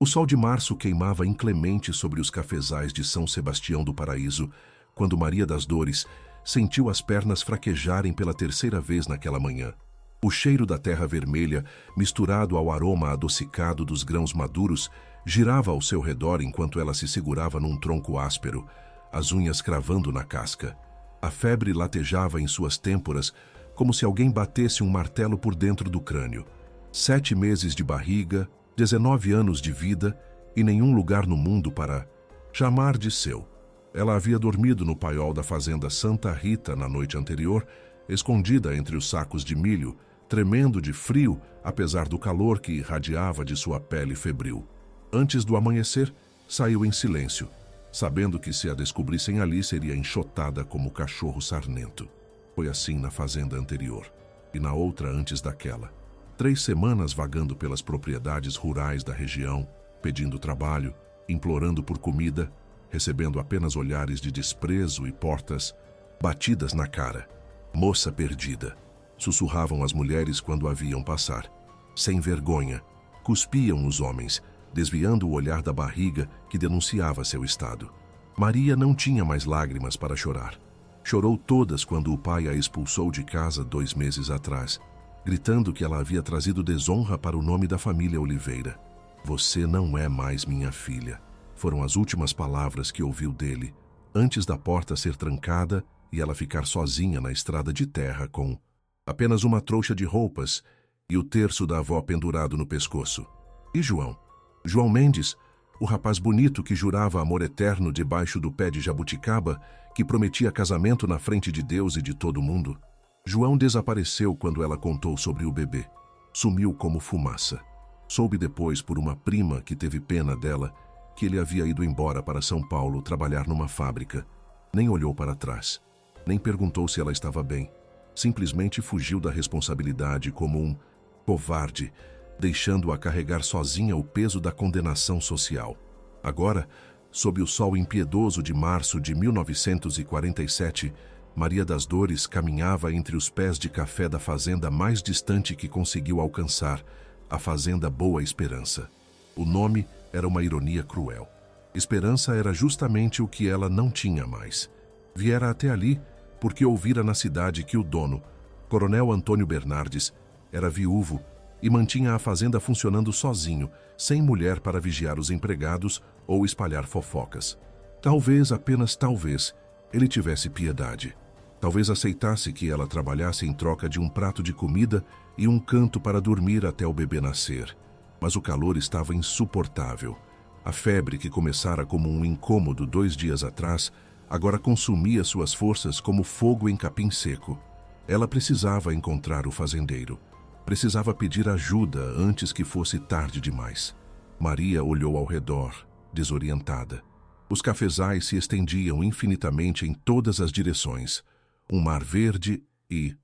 O sol de março queimava inclemente sobre os cafezais de São Sebastião do Paraíso, quando Maria das Dores sentiu as pernas fraquejarem pela terceira vez naquela manhã. O cheiro da terra vermelha, misturado ao aroma adocicado dos grãos maduros, girava ao seu redor enquanto ela se segurava num tronco áspero, as unhas cravando na casca. A febre latejava em suas têmporas, como se alguém batesse um martelo por dentro do crânio. 7 meses de barriga, 19 anos de vida e nenhum lugar no mundo para chamar de seu. Ela havia dormido no paiol da fazenda Santa Rita na noite anterior, escondida entre os sacos de milho, tremendo de frio, apesar do calor que irradiava de sua pele febril. Antes do amanhecer, saiu em silêncio, sabendo que se a descobrissem ali seria enxotada como cachorro sarnento. Foi assim na fazenda anterior, e na outra antes daquela. 3 semanas vagando pelas propriedades rurais da região, pedindo trabalho, implorando por comida, recebendo apenas olhares de desprezo e portas batidas na cara. Moça perdida, sussurravam as mulheres quando a viam passar. Sem vergonha, cuspiam os homens, desviando o olhar da barriga que denunciava seu estado. Maria não tinha mais lágrimas para chorar. Chorou todas quando o pai a expulsou de casa 2 meses atrás, gritando que ela havia trazido desonra para o nome da família Oliveira. Você não é mais minha filha, foram as últimas palavras que ouviu dele, antes da porta ser trancada e ela ficar sozinha na estrada de terra com apenas uma trouxa de roupas e o terço da avó pendurado no pescoço. E João? João Mendes, o rapaz bonito que jurava amor eterno debaixo do pé de jabuticaba, que prometia casamento na frente de Deus e de todo mundo? João desapareceu quando ela contou sobre o bebê. Sumiu como fumaça. Soube depois por uma prima que teve pena dela que ele havia ido embora para São Paulo trabalhar numa fábrica. Nem olhou para trás. Nem perguntou se ela estava bem. Simplesmente fugiu da responsabilidade como um covarde, deixando-a carregar sozinha o peso da condenação social. Agora, sob o sol impiedoso de março de 1947, Maria das Dores caminhava entre os pés de café da fazenda mais distante que conseguiu alcançar, a Fazenda Boa Esperança. O nome era uma ironia cruel. Esperança era justamente o que ela não tinha mais. Viera até ali porque ouvira na cidade que o dono, Coronel Antônio Bernardes, era viúvo e mantinha a fazenda funcionando sozinho, sem mulher para vigiar os empregados ou espalhar fofocas. Talvez, apenas talvez, ele tivesse piedade. Talvez aceitasse que ela trabalhasse em troca de um prato de comida e um canto para dormir até o bebê nascer. Mas o calor estava insuportável. A febre, que começara como um incômodo 2 dias atrás, agora consumia suas forças como fogo em capim seco. Ela precisava encontrar o fazendeiro. Precisava pedir ajuda antes que fosse tarde demais. Maria olhou ao redor, desorientada. Os cafezais se estendiam infinitamente em todas as direções. Um mar verde e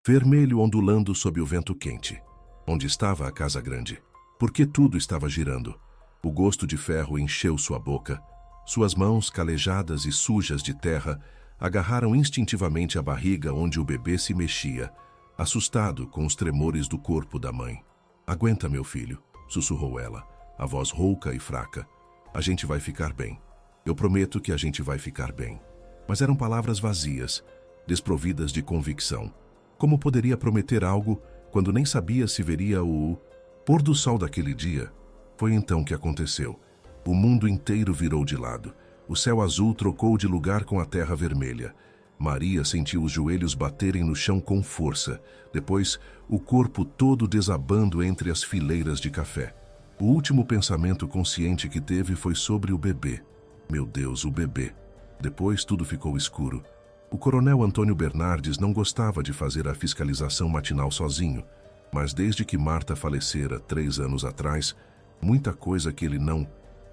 vermelho ondulando sob o vento quente. Onde estava a casa grande? Por que tudo estava girando? O gosto de ferro encheu sua boca. Suas mãos, calejadas e sujas de terra, agarraram instintivamente a barriga onde o bebê se mexia, assustado com os tremores do corpo da mãe. Aguenta, meu filho, sussurrou ela, a voz rouca e fraca. A gente vai ficar bem. Eu prometo que a gente vai ficar bem. Mas eram palavras vazias, desprovidas de convicção. Como poderia prometer algo quando nem sabia se veria o pôr do sol daquele dia? Foi então que aconteceu. O mundo inteiro virou de lado. O céu azul trocou de lugar com a terra vermelha. Maria sentiu os joelhos baterem no chão com força. Depois, o corpo todo desabando entre as fileiras de café. O último pensamento consciente que teve foi sobre o bebê. Meu Deus, o bebê. Depois tudo ficou escuro. O coronel Antônio Bernardes não gostava de fazer a fiscalização matinal sozinho, mas desde que Marta falecera 3 anos atrás, muita coisa que ele não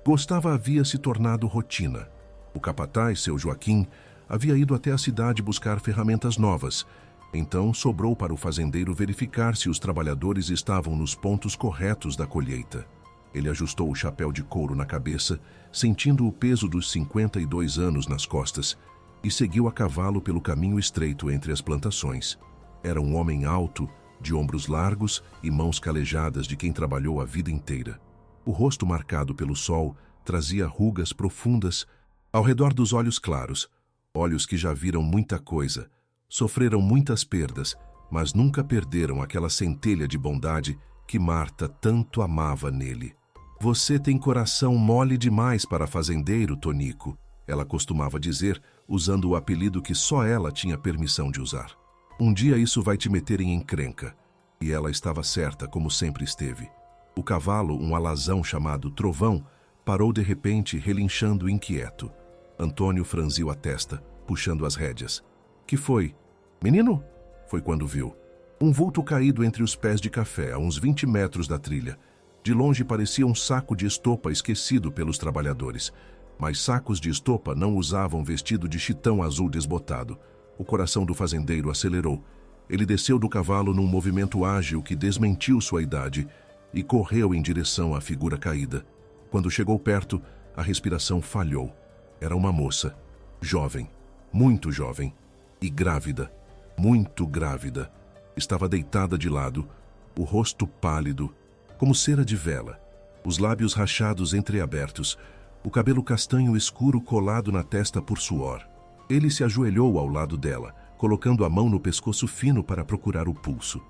gostava havia se tornado rotina. O capataz, seu Joaquim, havia ido até a cidade buscar ferramentas novas. Então sobrou para o fazendeiro verificar se os trabalhadores estavam nos pontos corretos da colheita. Ele ajustou o chapéu de couro na cabeça, sentindo o peso dos 52 anos nas costas, e seguiu a cavalo pelo caminho estreito entre as plantações. Era um homem alto, de ombros largos e mãos calejadas de quem trabalhou a vida inteira. O rosto marcado pelo sol trazia rugas profundas ao redor dos olhos claros, olhos que já viram muita coisa, sofreram muitas perdas, mas nunca perderam aquela centelha de bondade que Marta tanto amava nele. Você tem coração mole demais para fazendeiro, Tonico, ela costumava dizer, usando o apelido que só ela tinha permissão de usar. Um dia isso vai te meter em encrenca. E ela estava certa, como sempre esteve. O cavalo, um alazão chamado Trovão, parou de repente, relinchando inquieto. Antônio franziu a testa, puxando as rédeas. Que foi? Menino? Foi quando viu. Um vulto caído entre os pés de café, a uns 20 metros da trilha. De longe parecia um saco de estopa esquecido pelos trabalhadores. Mas sacos de estopa não usavam vestido de chitão azul desbotado. O coração do fazendeiro acelerou. Ele desceu do cavalo num movimento ágil que desmentiu sua idade e correu em direção à figura caída. Quando chegou perto, a respiração falhou. Era uma moça, jovem, muito jovem, e grávida, muito grávida. Estava deitada de lado, o rosto pálido, como cera de vela, os lábios rachados entreabertos, o cabelo castanho escuro colado na testa por suor. Ele se ajoelhou ao lado dela, colocando a mão no pescoço fino para procurar o pulso.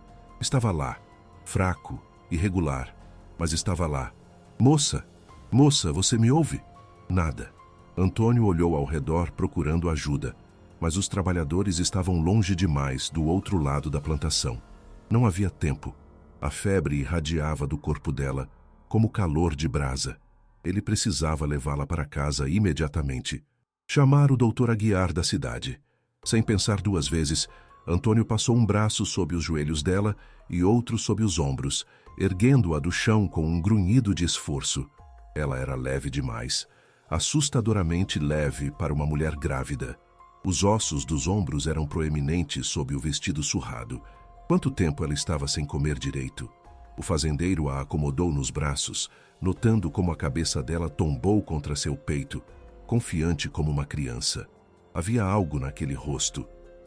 Estava lá, fraco, irregular, mas estava lá. Moça, moça, você me ouve? Nada. Antônio olhou ao redor procurando ajuda, mas os trabalhadores estavam longe demais do outro lado da plantação. Não havia tempo. A febre irradiava do corpo dela, como calor de brasa. Ele precisava levá-la para casa imediatamente. Chamar o doutor Aguiar da cidade. Sem pensar duas vezes, Antônio passou um braço sob os joelhos dela e outro sob os ombros, erguendo-a do chão com um grunhido de esforço. Ela era leve demais, assustadoramente leve para uma mulher grávida. Os ossos dos ombros eram proeminentes sob o vestido surrado. Quanto tempo ela estava sem comer direito? O fazendeiro a acomodou nos braços, notando como a cabeça dela tombou contra seu peito, confiante como uma criança. Havia algo naquele rosto,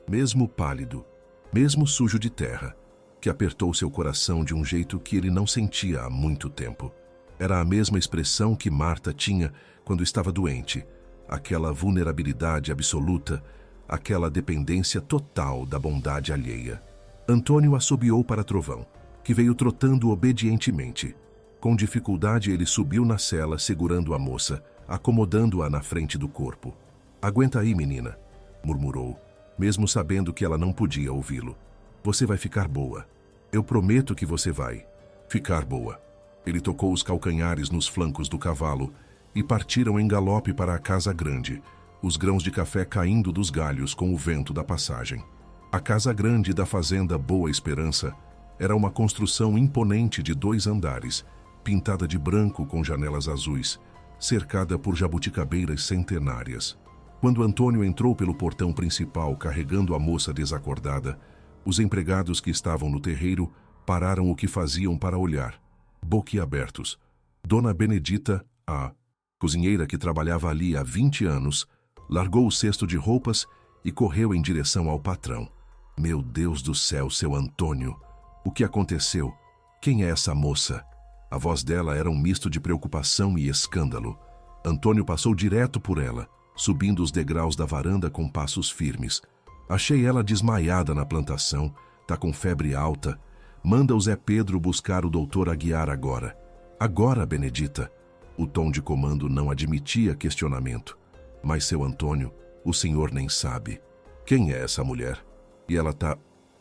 mesmo pálido, mesmo sujo de terra, que apertou seu coração de um jeito que ele não sentia há muito tempo. Era a mesma expressão que Marta tinha quando estava doente, aquela vulnerabilidade absoluta, aquela dependência total da bondade alheia. Antônio assobiou para Trovão, que veio trotando obedientemente. Com dificuldade ele subiu na sela segurando a moça, acomodando-a na frente do corpo. "Aguenta aí, menina", murmurou, mesmo sabendo que ela não podia ouvi-lo. "Você vai ficar boa. Eu prometo que você vai ficar boa." Ele tocou os calcanhares nos flancos do cavalo e partiram em galope para a casa grande, os grãos de café caindo dos galhos com o vento da passagem. A casa grande da fazenda Boa Esperança era uma construção imponente de 2 andares, pintada de branco com janelas azuis, cercada por jabuticabeiras centenárias. Quando Antônio entrou pelo portão principal carregando a moça desacordada, os empregados que estavam no terreiro pararam o que faziam para olhar, boquiabertos. Dona Benedita, a cozinheira que trabalhava ali há 20 anos, largou o cesto de roupas e correu em direção ao patrão. "Meu Deus do céu, seu Antônio! O que aconteceu? Quem é essa moça?" A voz dela era um misto de preocupação e escândalo. Antônio passou direto por ela, subindo os degraus da varanda com passos firmes. "Achei ela desmaiada na plantação, tá com febre alta. Manda o Zé Pedro buscar o doutor Aguiar agora." "Agora, Benedita." O tom de comando não admitia questionamento. "Mas, seu Antônio, o senhor nem sabe. Quem é essa mulher? E ela tá..."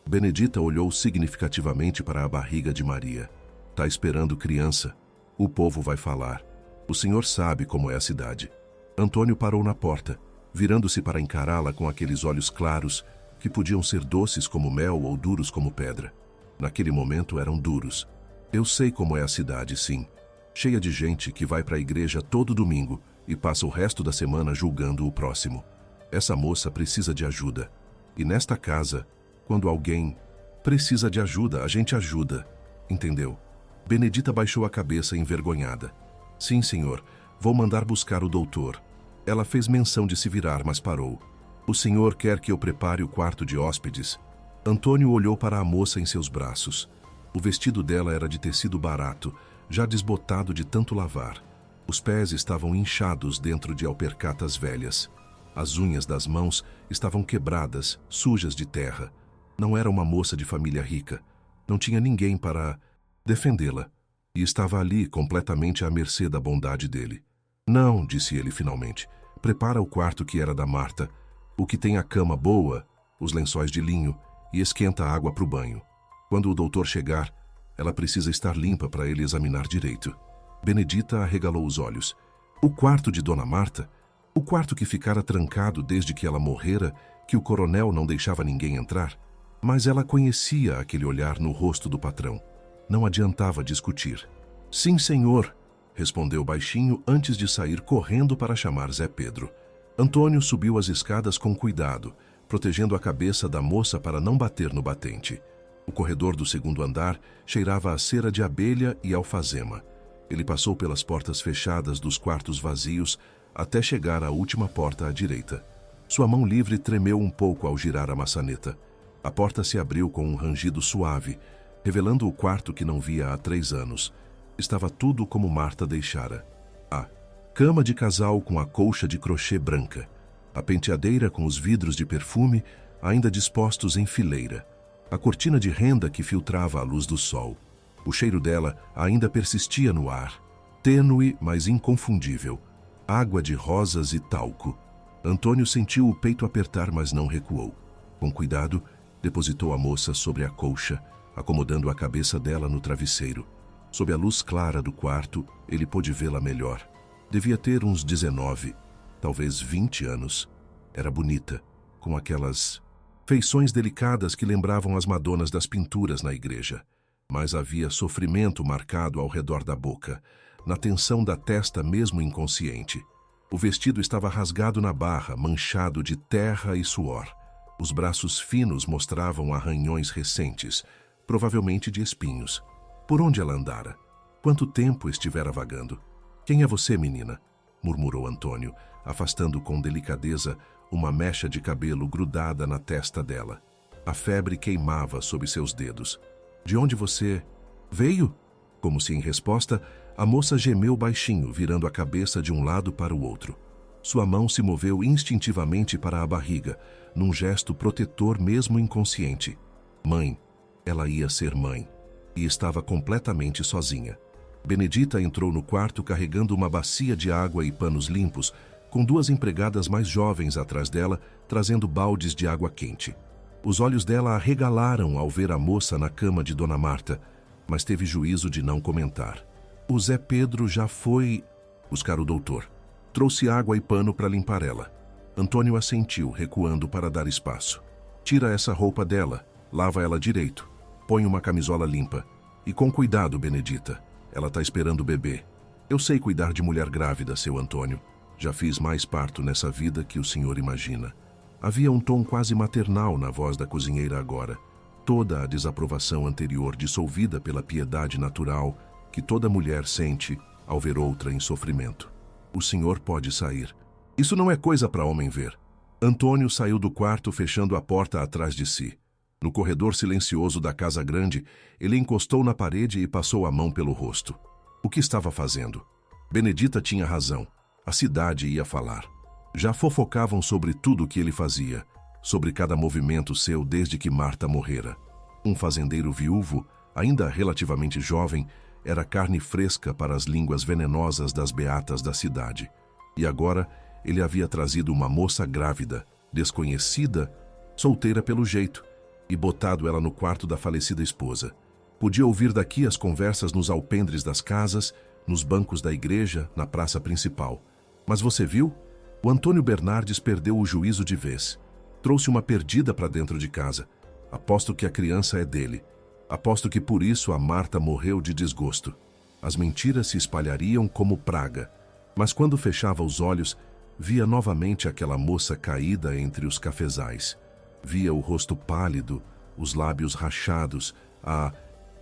Benedita olhou significativamente para a barriga de Maria. "Tá esperando criança. O povo vai falar. O senhor sabe como é a cidade." Antônio parou na porta, virando-se para encará-la com aqueles olhos claros que podiam ser doces como mel ou duros como pedra. Naquele momento eram duros. "Eu sei como é a cidade, sim. Cheia de gente que vai para a igreja todo domingo e passa o resto da semana julgando o próximo. Essa moça precisa de ajuda. E nesta casa, quando alguém precisa de ajuda, a gente ajuda. Entendeu?" Benedita baixou a cabeça envergonhada. "Sim, senhor. Vou mandar buscar o doutor." Ela fez menção de se virar, mas parou. "O senhor quer que eu prepare o quarto de hóspedes?" Antônio olhou para a moça em seus braços. O vestido dela era de tecido barato, já desbotado de tanto lavar. Os pés estavam inchados dentro de alpercatas velhas. As unhas das mãos estavam quebradas, sujas de terra. Não era uma moça de família rica. Não tinha ninguém para defendê-la. E estava ali, completamente à mercê da bondade dele. Não, disse ele finalmente. Prepara o quarto que era da Marta, o que tem a cama boa, os lençóis de linho, e esquenta a água para o banho. Quando o doutor chegar, ela precisa estar limpa para ele examinar direito. Benedita arregalou os olhos. O quarto de Dona Marta? O quarto que ficara trancado desde que ela morrera, que o coronel não deixava ninguém entrar? Mas ela conhecia aquele olhar no rosto do patrão. Não adiantava discutir. Sim, senhor, respondeu baixinho antes de sair correndo para chamar Zé Pedro. Antônio subiu as escadas com cuidado, protegendo a cabeça da moça para não bater no batente. O corredor do segundo andar cheirava a cera de abelha e alfazema. Ele passou pelas portas fechadas dos quartos vazios até chegar à última porta à direita. Sua mão livre tremeu um pouco ao girar a maçaneta. A porta se abriu com um rangido suave, revelando o quarto que não via há 3 anos. Estava tudo como Marta deixara. A cama de casal com a colcha de crochê branca. A penteadeira com os vidros de perfume ainda dispostos em fileira. A cortina de renda que filtrava a luz do sol. O cheiro dela ainda persistia no ar. Tênue, mas inconfundível. Água de rosas e talco. Antônio sentiu o peito apertar, mas não recuou. Com cuidado, depositou a moça sobre a colcha, acomodando a cabeça dela no travesseiro. Sob a luz clara do quarto, ele pôde vê-la melhor. Devia ter uns 19, talvez 20 anos. Era bonita, com aquelas feições delicadas que lembravam as madonas das pinturas na igreja. Mas havia sofrimento marcado ao redor da boca, na tensão da testa mesmo inconsciente. O vestido estava rasgado na barra, manchado de terra e suor. Os braços finos mostravam arranhões recentes, provavelmente de espinhos. Por onde ela andara? Quanto tempo estivera vagando? Quem é você, menina? Murmurou Antônio, afastando com delicadeza uma mecha de cabelo grudada na testa dela. A febre queimava sob seus dedos. De onde você veio? Como se em resposta, a moça gemeu baixinho, virando a cabeça de um lado para o outro. Sua mão se moveu instintivamente para a barriga, num gesto protetor mesmo inconsciente. Mãe. Ela ia ser mãe. E estava completamente sozinha. Benedita entrou no quarto carregando uma bacia de água e panos limpos, com 2 empregadas mais jovens atrás dela, trazendo baldes de água quente. Os olhos dela arregalaram ao ver a moça na cama de Dona Marta, mas teve juízo de não comentar. O Zé Pedro já foi buscar o doutor. Trouxe água e pano para limpar ela. Antônio assentiu, recuando para dar espaço. Tira essa roupa dela, lava ela direito. Põe uma camisola limpa. E com cuidado, Benedita. Ela está esperando o bebê. Eu sei cuidar de mulher grávida, seu Antônio. Já fiz mais parto nessa vida que o senhor imagina. Havia um tom quase maternal na voz da cozinheira agora. Toda a desaprovação anterior dissolvida pela piedade natural que toda mulher sente ao ver outra em sofrimento. O senhor pode sair. Isso não é coisa para homem ver. Antônio saiu do quarto fechando a porta atrás de si. No corredor silencioso da casa grande, ele encostou na parede e passou a mão pelo rosto. O que estava fazendo? Benedita tinha razão. A cidade ia falar. Já fofocavam sobre tudo o que ele fazia, sobre cada movimento seu desde que Marta morrera. Um fazendeiro viúvo, ainda relativamente jovem, era carne fresca para as línguas venenosas das beatas da cidade. E agora ele havia trazido uma moça grávida, desconhecida, solteira pelo jeito, e botado ela no quarto da falecida esposa. Podia ouvir daqui as conversas nos alpendres das casas, nos bancos da igreja, na praça principal. Mas você viu? O Antônio Bernardes perdeu o juízo de vez. Trouxe uma perdida para dentro de casa. Aposto que a criança é dele. Aposto que por isso a Marta morreu de desgosto. As mentiras se espalhariam como praga. Mas quando fechava os olhos, via novamente aquela moça caída entre os cafezais. Via o rosto pálido, os lábios rachados, a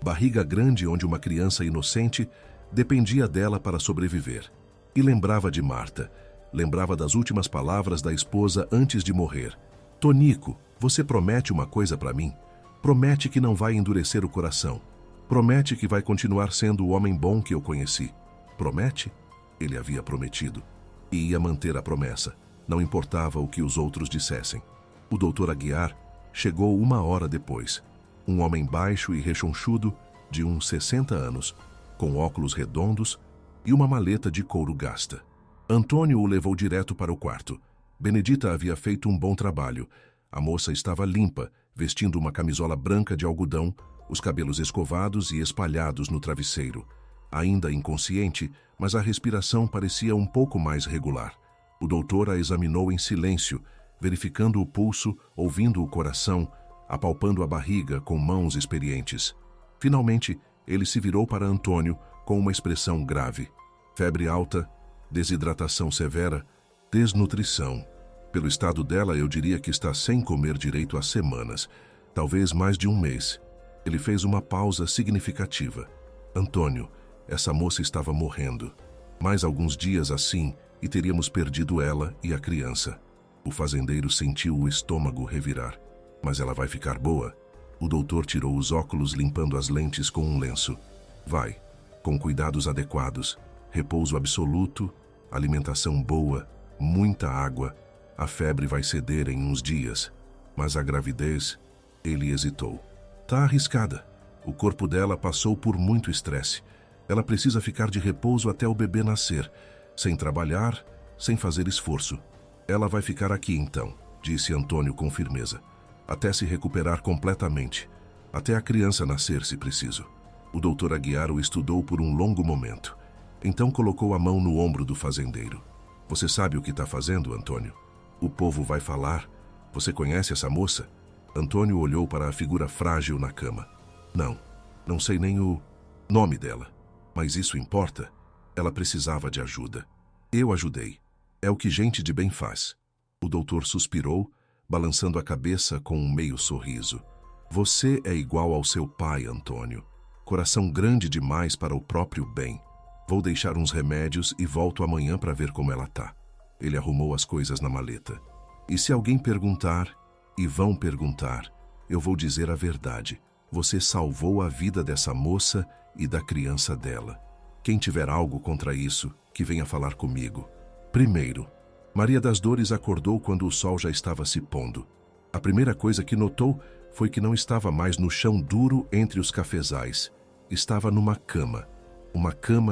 barriga grande onde uma criança inocente dependia dela para sobreviver. E lembrava de Marta. Lembrava das últimas palavras da esposa antes de morrer. Tonico, você promete uma coisa para mim? Promete que não vai endurecer o coração. Promete que vai continuar sendo o homem bom que eu conheci. Promete? Ele havia prometido. E ia manter a promessa, não importava o que os outros dissessem. O Dr. Aguiar chegou 1 hora depois. Um homem baixo e rechonchudo, de uns 60 anos, com óculos redondos e uma maleta de couro gasta. Antônio o levou direto para o quarto. Benedita havia feito um bom trabalho. A moça estava limpa, vestindo uma camisola branca de algodão, os cabelos escovados e espalhados no travesseiro. Ainda inconsciente, mas a respiração parecia um pouco mais regular. O doutor a examinou em silêncio, verificando o pulso, ouvindo o coração, apalpando a barriga com mãos experientes. Finalmente, ele se virou para Antônio com uma expressão grave. Febre alta, desidratação severa, desnutrição. Pelo estado dela, eu diria que está sem comer direito há semanas, talvez mais de 1 mês. Ele fez uma pausa significativa. Antônio, essa moça estava morrendo. Mais alguns dias assim e teríamos perdido ela e a criança. O fazendeiro sentiu o estômago revirar. Mas ela vai ficar boa. O doutor tirou os óculos limpando as lentes com um lenço. Vai, com cuidados adequados, repouso absoluto, alimentação boa, muita água. A febre vai ceder em uns dias. Mas a gravidez, ele hesitou. Tá arriscada. O corpo dela passou por muito estresse. Ela precisa ficar de repouso até o bebê nascer, sem trabalhar, sem fazer esforço. Ela vai ficar aqui então, disse Antônio com firmeza, até se recuperar completamente, até a criança nascer se preciso. O doutor Aguiar o estudou por um longo momento. Então colocou a mão no ombro do fazendeiro. Você sabe o que está fazendo, Antônio? O povo vai falar. Você conhece essa moça? Antônio olhou para a figura frágil na cama. Não sei nem o nome dela. Mas isso importa? Ela precisava de ajuda. Eu ajudei. É o que gente de bem faz. O doutor suspirou, balançando a cabeça com um meio sorriso. Você é igual ao seu pai, Antônio. Coração grande demais para o próprio bem. Vou deixar uns remédios e volto amanhã para ver como ela tá. Ele arrumou as coisas na maleta. E se alguém perguntar, e vão perguntar, eu vou dizer a verdade. Você salvou a vida dessa moça e da criança dela. Quem tiver algo contra isso, que venha falar comigo. Primeiro, Maria das Dores acordou quando o sol já estava se pondo. A primeira coisa que notou foi que não estava mais no chão duro entre os cafezais. Estava numa cama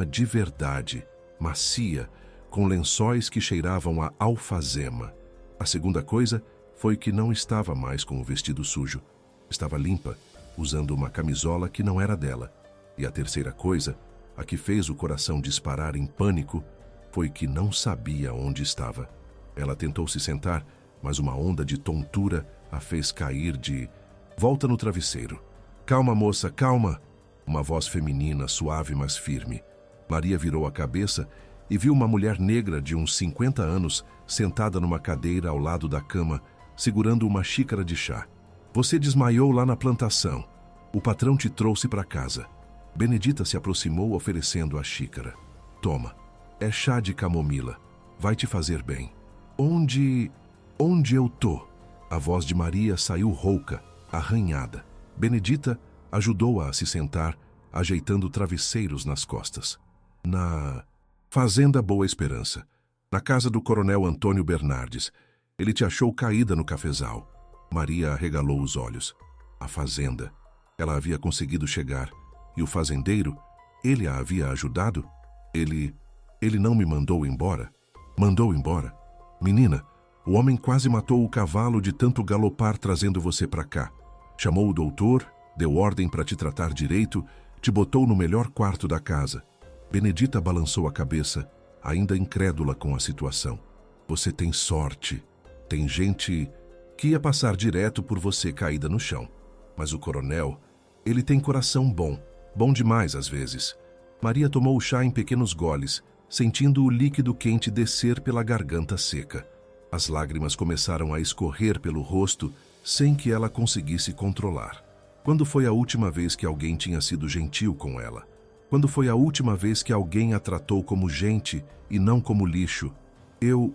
de verdade, macia, com lençóis que cheiravam a alfazema. A segunda coisa foi que não estava mais com o vestido sujo. Estava limpa, usando uma camisola que não era dela. E a terceira coisa, a que fez o coração disparar em pânico, foi que não sabia onde estava. Ela tentou se sentar, mas uma onda de tontura a fez cair de volta no travesseiro. Calma, moça, calma! Uma voz feminina, suave, mas firme. Maria virou a cabeça e viu uma mulher negra de uns 50 anos sentada numa cadeira ao lado da cama, segurando uma xícara de chá. Você desmaiou lá na plantação. O patrão te trouxe para casa. Benedita se aproximou oferecendo a xícara. Toma, é chá de camomila. Vai te fazer bem. Onde eu tô? A voz de Maria saiu rouca, arranhada. Benedita ajudou-a a se sentar, ajeitando travesseiros nas costas. Na Fazenda Boa Esperança, na casa do coronel Antônio Bernardes. Ele te achou caída no cafezal. Maria arregalou os olhos. A fazenda. Ela havia conseguido chegar. E o fazendeiro, ele a havia ajudado? Ele não me mandou embora? Mandou embora? Menina, o homem quase matou o cavalo de tanto galopar trazendo você para cá. Chamou o doutor, deu ordem para te tratar direito, te botou no melhor quarto da casa. Benedita balançou a cabeça, ainda incrédula com a situação. Você tem sorte. Tem gente que ia passar direto por você caída no chão. Mas o coronel, ele tem coração bom. Bom demais às vezes. Maria tomou o chá em pequenos goles, sentindo o líquido quente descer pela garganta seca. As lágrimas começaram a escorrer pelo rosto sem que ela conseguisse controlar. Quando foi a última vez que alguém tinha sido gentil com ela? Quando foi a última vez que alguém a tratou como gente e não como lixo? Eu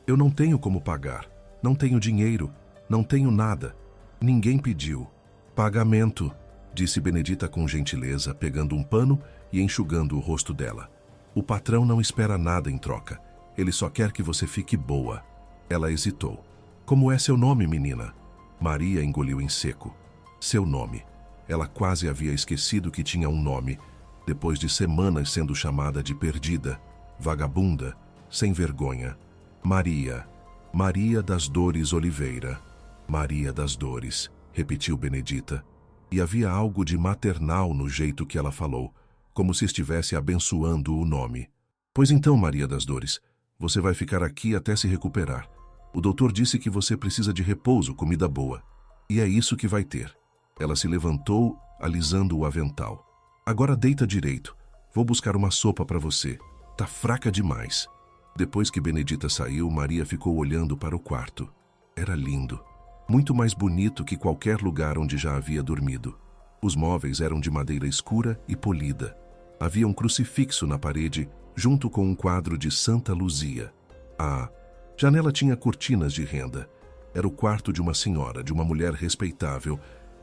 não tenho como pagar. Não tenho dinheiro. Não tenho nada. Ninguém pediu. Pagamento. disse Benedita com gentileza, pegando um pano e enxugando o rosto dela. O patrão não espera nada em troca. Ele só quer que você fique boa. Ela hesitou. Como é seu nome, menina? Maria engoliu em seco. Seu nome. Ela quase havia esquecido que tinha um nome, depois de semanas sendo chamada de perdida, vagabunda, sem vergonha. Maria. Maria das Dores Oliveira. Maria das Dores, repetiu Benedita. E havia algo de maternal no jeito que ela falou, como se estivesse abençoando o nome. Pois então, Maria das Dores, você vai ficar aqui até se recuperar. O doutor disse que você precisa de repouso, comida boa. E é isso que vai ter. Ela se levantou, alisando o avental. Agora deita direito. Vou buscar uma sopa para você. Tá fraca demais. Depois que Benedita saiu, Maria ficou olhando para o quarto. Era lindo. Muito mais bonito que qualquer lugar onde já havia dormido. Os móveis eram de madeira escura e polida. Havia um crucifixo na parede, junto com um quadro de Santa Luzia. A janela tinha cortinas de renda. Era o quarto de uma senhora, de uma mulher respeitável.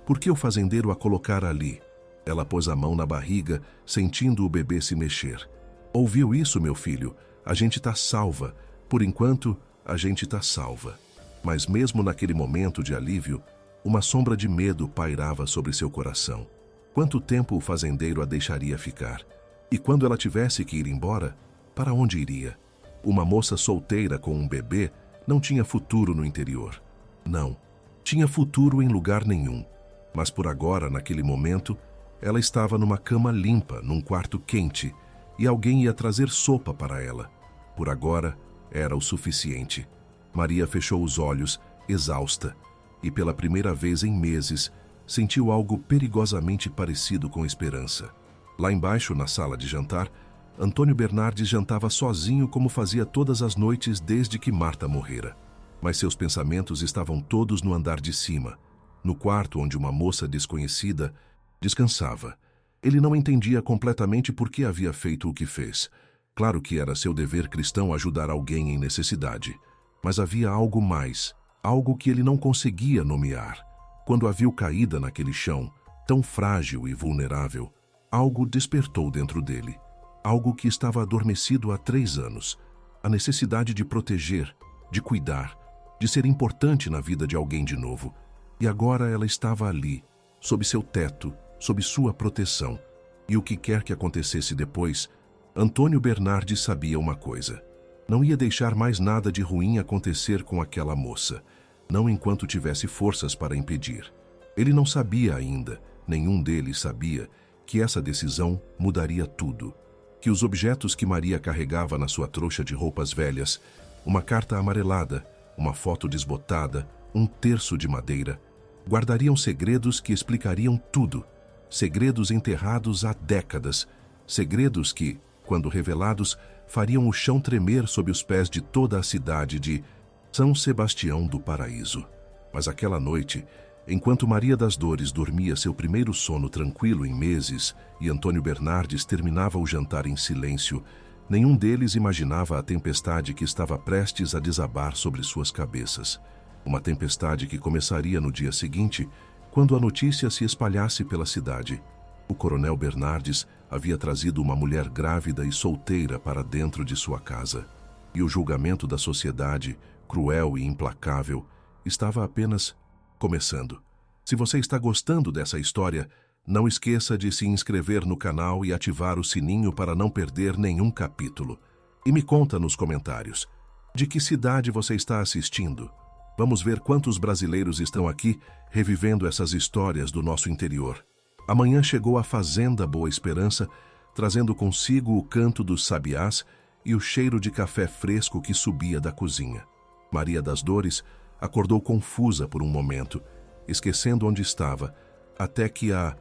Por que o fazendeiro a colocara ali? Ela pôs a mão na barriga, sentindo o bebê se mexer. Ouviu isso, meu filho? A gente tá salva. Por enquanto, a gente tá salva. Mas mesmo naquele momento de alívio, uma sombra de medo pairava sobre seu coração. Quanto tempo o fazendeiro a deixaria ficar? E quando ela tivesse que ir embora, para onde iria? Uma moça solteira com um bebê não tinha futuro no interior. Não, tinha futuro em lugar nenhum. Mas por agora, naquele momento, ela estava numa cama limpa, num quarto quente, e alguém ia trazer sopa para ela. Por agora, era o suficiente. Maria fechou os olhos, exausta, e pela primeira vez em meses, sentiu algo perigosamente parecido com esperança. Lá embaixo, na sala de jantar, Antônio Bernardes jantava sozinho como fazia todas as noites desde que Marta morrera. Mas seus pensamentos estavam todos no andar de cima, no quarto onde uma moça desconhecida descansava. Ele não entendia completamente por que havia feito o que fez. Claro que era seu dever cristão ajudar alguém em necessidade. Mas havia algo mais, algo que ele não conseguia nomear. Quando a viu caída naquele chão, tão frágil e vulnerável, algo despertou dentro dele. Algo que estava adormecido há 3 anos. A necessidade de proteger, de cuidar, de ser importante na vida de alguém de novo. E agora ela estava ali, sob seu teto, sob sua proteção. E o que quer que acontecesse depois, Antônio Bernardes sabia uma coisa. Não ia deixar mais nada de ruim acontecer com aquela moça, não enquanto tivesse forças para impedir. Ele não sabia ainda, nenhum deles sabia, que essa decisão mudaria tudo. Que os objetos que Maria carregava na sua trouxa de roupas velhas, uma carta amarelada, uma foto desbotada, um terço de madeira, guardariam segredos que explicariam tudo. Segredos enterrados há décadas, segredos que, quando revelados, fariam o chão tremer sob os pés de toda a cidade de São Sebastião do Paraíso. Mas aquela noite, enquanto Maria das Dores dormia seu primeiro sono tranquilo em meses e Antônio Bernardes terminava o jantar em silêncio, nenhum deles imaginava a tempestade que estava prestes a desabar sobre suas cabeças. Uma tempestade que começaria no dia seguinte, quando a notícia se espalhasse pela cidade. O coronel Bernardes havia trazido uma mulher grávida e solteira para dentro de sua casa. E o julgamento da sociedade, cruel e implacável, estava apenas começando. Se você está gostando dessa história, não esqueça de se inscrever no canal e ativar o sininho para não perder nenhum capítulo. E me conta nos comentários, de que cidade você está assistindo? Vamos ver quantos brasileiros estão aqui revivendo essas histórias do nosso interior. Amanhã chegou a Fazenda Boa Esperança, trazendo consigo o canto dos sabiás e o cheiro de café fresco que subia da cozinha. Maria das Dores acordou confusa por um momento, esquecendo onde estava, até que a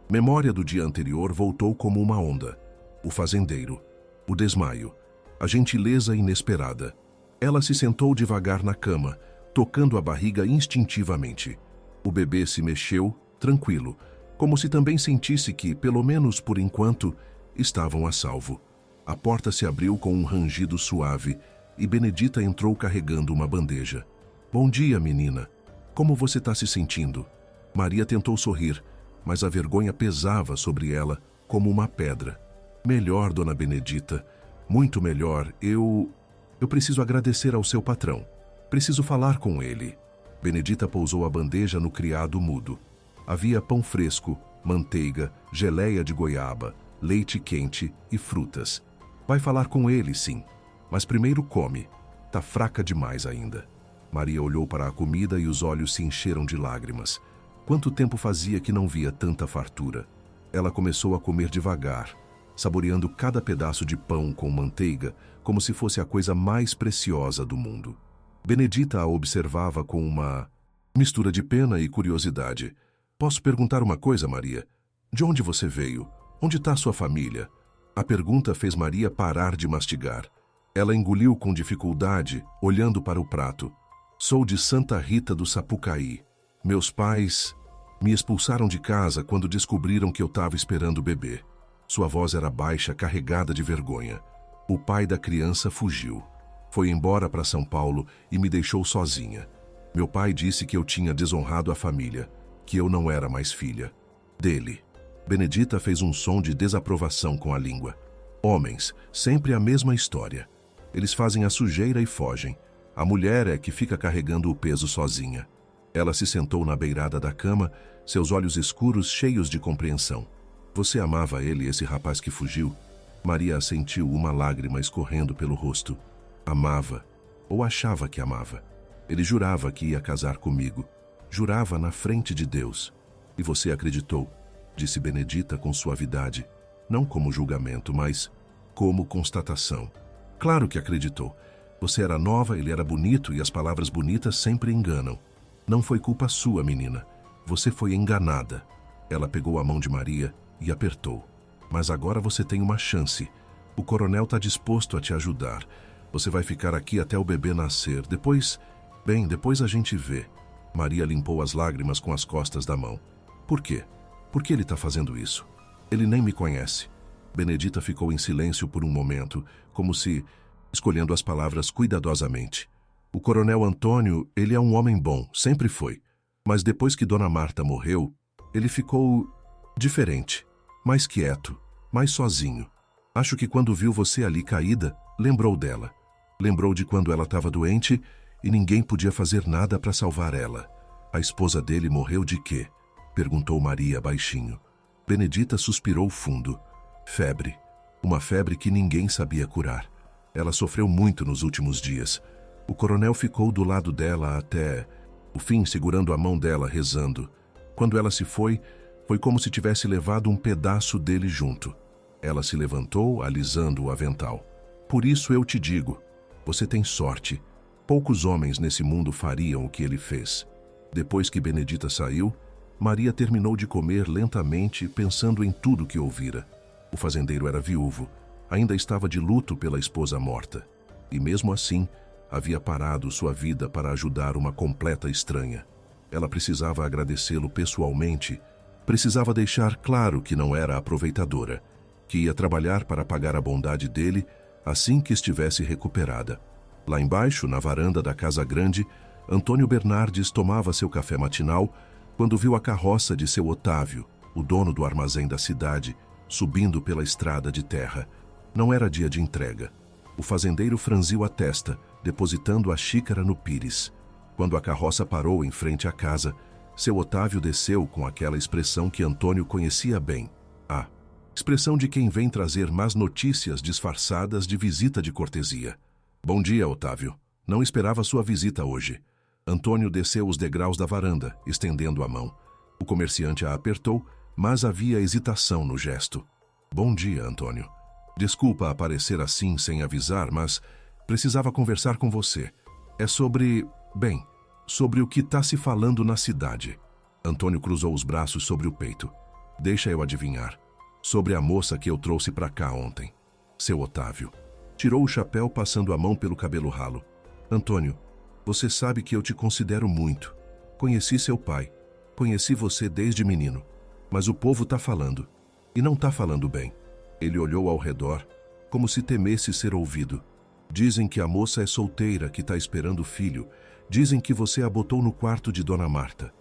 memória do dia anterior voltou como uma onda. O fazendeiro, o desmaio, a gentileza inesperada. Ela se sentou devagar na cama, tocando a barriga instintivamente. O bebê se mexeu, tranquilo, como se também sentisse que, pelo menos por enquanto, estavam a salvo. A porta se abriu com um rangido suave e Benedita entrou carregando uma bandeja. Bom dia, menina. Como você está se sentindo? Maria tentou sorrir, mas a vergonha pesava sobre ela como uma pedra. Melhor, dona Benedita, muito melhor. Eu preciso agradecer ao seu patrão. Preciso falar com ele. Benedita pousou a bandeja no criado mudo. Havia pão fresco, manteiga, geleia de goiaba, leite quente e frutas. Vai falar com ele, sim. Mas primeiro come. Tá fraca demais ainda. Maria olhou para a comida e os olhos se encheram de lágrimas. Quanto tempo fazia que não via tanta fartura? Ela começou a comer devagar, saboreando cada pedaço de pão com manteiga como se fosse a coisa mais preciosa do mundo. Benedita a observava com uma mistura de pena e curiosidade. Posso perguntar uma coisa, Maria? De onde você veio? Onde está sua família? A pergunta fez Maria parar de mastigar. Ela engoliu com dificuldade, olhando para o prato. Sou de Santa Rita do Sapucaí. Meus pais me expulsaram de casa quando descobriram que eu estava esperando o bebê. Sua voz era baixa, carregada de vergonha. O pai da criança fugiu. Foi embora para São Paulo e me deixou sozinha. Meu pai disse que eu tinha desonrado a família, que eu não era mais filha dele. Benedita fez um som de desaprovação com a língua. Homens, sempre a mesma história. Eles fazem a sujeira e fogem. A mulher é que fica carregando o peso sozinha. Ela se sentou na beirada da cama, seus olhos escuros cheios de compreensão. Você amava ele, esse rapaz que fugiu? Maria sentiu uma lágrima escorrendo pelo rosto. Amava, ou achava que amava. Ele jurava que ia casar comigo. Jurava na frente de Deus. E você acreditou, disse Benedita com suavidade. Não como julgamento, mas como constatação. Claro que acreditou. Você era nova, ele era bonito e as palavras bonitas sempre enganam. Não foi culpa sua, menina. Você foi enganada. Ela pegou a mão de Maria e apertou. Mas agora você tem uma chance. O coronel está disposto a te ajudar. Você vai ficar aqui até o bebê nascer. Depois a gente vê. Maria limpou as lágrimas com as costas da mão. Por quê? Por que ele está fazendo isso? Ele nem me conhece. Benedita ficou em silêncio por um momento, como se escolhendo as palavras cuidadosamente. O coronel Antônio, ele é um homem bom, sempre foi. Mas depois que Dona Marta morreu, ele ficou diferente, mais quieto, mais sozinho. Acho que quando viu você ali caída, lembrou dela. Lembrou de quando ela estava doente e ninguém podia fazer nada para salvar ela. A esposa dele morreu de quê? Perguntou Maria baixinho. Benedita suspirou fundo. Febre. Uma febre que ninguém sabia curar. Ela sofreu muito nos últimos dias. O coronel ficou do lado dela até o fim, segurando a mão dela, rezando. Quando ela se foi, foi como se tivesse levado um pedaço dele junto. Ela se levantou, alisando o avental. Por isso eu te digo, você tem sorte. Poucos homens nesse mundo fariam o que ele fez. Depois que Benedita saiu, Maria terminou de comer lentamente, pensando em tudo que ouvira. O fazendeiro era viúvo, ainda estava de luto pela esposa morta. E mesmo assim, havia parado sua vida para ajudar uma completa estranha. Ela precisava agradecê-lo pessoalmente, precisava deixar claro que não era aproveitadora, que ia trabalhar para pagar a bondade dele assim que estivesse recuperada. Lá embaixo, na varanda da casa grande, Antônio Bernardes tomava seu café matinal quando viu a carroça de seu Otávio, o dono do armazém da cidade, subindo pela estrada de terra. Não era dia de entrega. O fazendeiro franziu a testa, depositando a xícara no pires. Quando a carroça parou em frente à casa, seu Otávio desceu com aquela expressão que Antônio conhecia bem. A expressão de quem vem trazer más notícias disfarçadas de visita de cortesia. Bom dia, Otávio. Não esperava sua visita hoje. Antônio desceu os degraus da varanda, estendendo a mão. O comerciante a apertou, mas havia hesitação no gesto. Bom dia, Antônio. Desculpa aparecer assim sem avisar, mas precisava conversar com você. É sobre o que está se falando na cidade. Antônio cruzou os braços sobre o peito. Deixa eu adivinhar. Sobre a moça que eu trouxe para cá ontem. Seu Otávio. Tirou o chapéu passando a mão pelo cabelo ralo. Antônio, você sabe que eu te considero muito. Conheci seu pai. Conheci você desde menino. Mas o povo está falando. E não está falando bem. Ele olhou ao redor, como se temesse ser ouvido. Dizem que a moça é solteira, que está esperando filho. Dizem que você a botou no quarto de Dona Marta.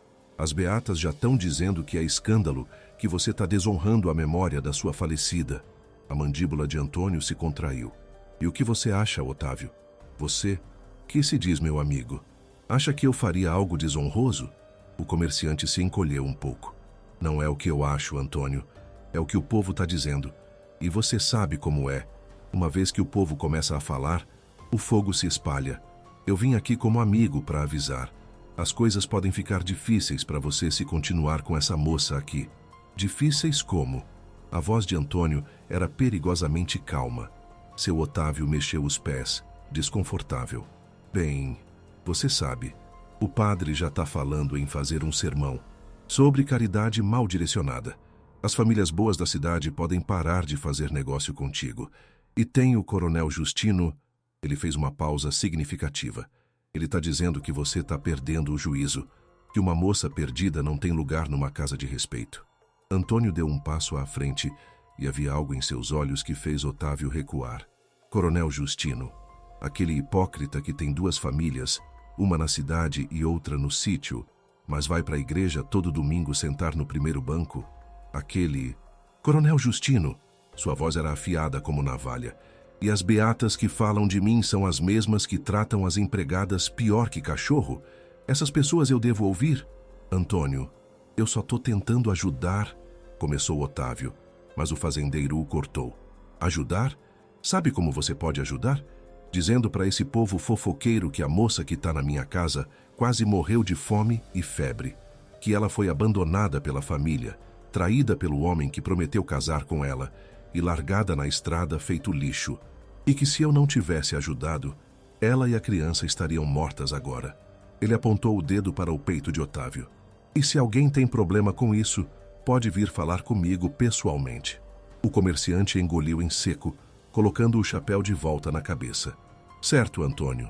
As beatas já estão dizendo que é escândalo, que você está desonrando a memória da sua falecida. A mandíbula de Antônio se contraiu. E o que você acha, Otávio? Você, que se diz meu amigo, acha que eu faria algo desonroso? O comerciante se encolheu um pouco. Não é o que eu acho, Antônio. É o que o povo está dizendo. E você sabe como é. Uma vez que o povo começa a falar, o fogo se espalha. Eu vim aqui como amigo para avisar. As coisas podem ficar difíceis para você se continuar com essa moça aqui. Difíceis como? A voz de Antônio era perigosamente calma. Seu Otávio mexeu os pés, desconfortável. Bem, você sabe, o padre já está falando em fazer um sermão sobre caridade mal direcionada. As famílias boas da cidade podem parar de fazer negócio contigo. E tem o coronel Justino. Ele fez uma pausa significativa. Ele está dizendo que você está perdendo o juízo, que uma moça perdida não tem lugar numa casa de respeito. Antônio deu um passo à frente e havia algo em seus olhos que fez Otávio recuar. Coronel Justino, aquele hipócrita que tem duas famílias, uma na cidade e outra no sítio, mas vai para a igreja todo domingo sentar no primeiro banco. Aquele... Coronel Justino, sua voz era afiada como navalha. E as beatas que falam de mim são as mesmas que tratam as empregadas pior que cachorro? Essas pessoas eu devo ouvir? Antônio, eu só tô tentando ajudar, começou Otávio, mas o fazendeiro o cortou. Ajudar? Sabe como você pode ajudar? Dizendo para esse povo fofoqueiro que a moça que está na minha casa quase morreu de fome e febre, que ela foi abandonada pela família, traída pelo homem que prometeu casar com ela e largada na estrada feito lixo, e que se eu não tivesse ajudado, ela e a criança estariam mortas agora. Ele apontou o dedo para o peito de Otávio. E se alguém tem problema com isso, pode vir falar comigo pessoalmente. O comerciante engoliu em seco, colocando o chapéu de volta na cabeça. Certo, Antônio.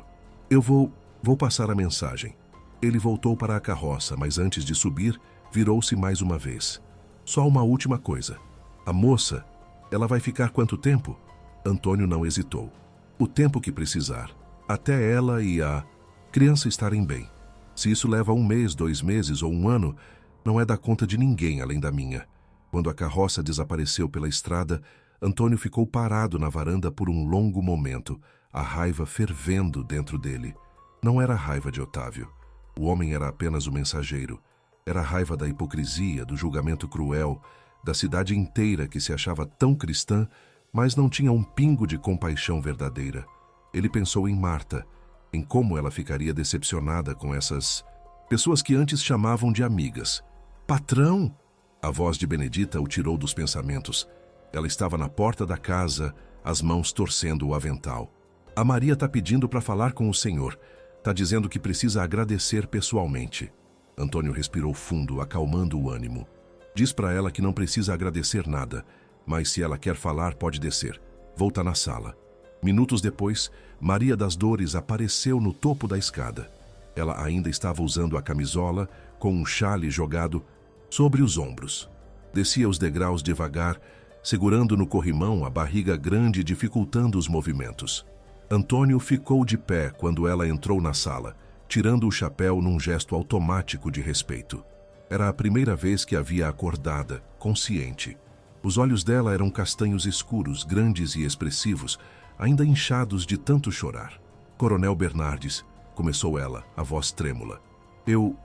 Eu vou passar a mensagem. Ele voltou para a carroça, mas antes de subir, virou-se mais uma vez. Só uma última coisa. A moça, ela vai ficar quanto tempo? Antônio não hesitou. O tempo que precisar. Até ela e a criança estarem bem. Se isso leva 1 mês, 2 meses ou 1 ano, não é da conta de ninguém além da minha. Quando a carroça desapareceu pela estrada, Antônio ficou parado na varanda por um longo momento, a raiva fervendo dentro dele. Não era a raiva de Otávio. O homem era apenas o mensageiro. Era a raiva da hipocrisia, do julgamento cruel, da cidade inteira que se achava tão cristã, mas não tinha um pingo de compaixão verdadeira. Ele pensou em Marta, em como ela ficaria decepcionada com essas pessoas que antes chamavam de amigas. Patrão! A voz de Benedita o tirou dos pensamentos. Ela estava na porta da casa, as mãos torcendo o avental. A Maria está pedindo para falar com o senhor. Está dizendo que precisa agradecer pessoalmente. Antônio respirou fundo, acalmando o ânimo. Diz para ela que não precisa agradecer nada, mas se ela quer falar, pode descer. Volta na sala. Minutos depois, Maria das Dores apareceu no topo da escada. Ela ainda estava usando a camisola, com um chale jogado sobre os ombros. Descia os degraus devagar, segurando no corrimão a barriga grande, dificultando os movimentos. Antônio ficou de pé quando ela entrou na sala, tirando o chapéu num gesto automático de respeito. Era a primeira vez que a via acordada, consciente. Os olhos dela eram castanhos escuros, grandes e expressivos, ainda inchados de tanto chorar. Coronel Bernardes, começou ela, a voz trêmula. Eu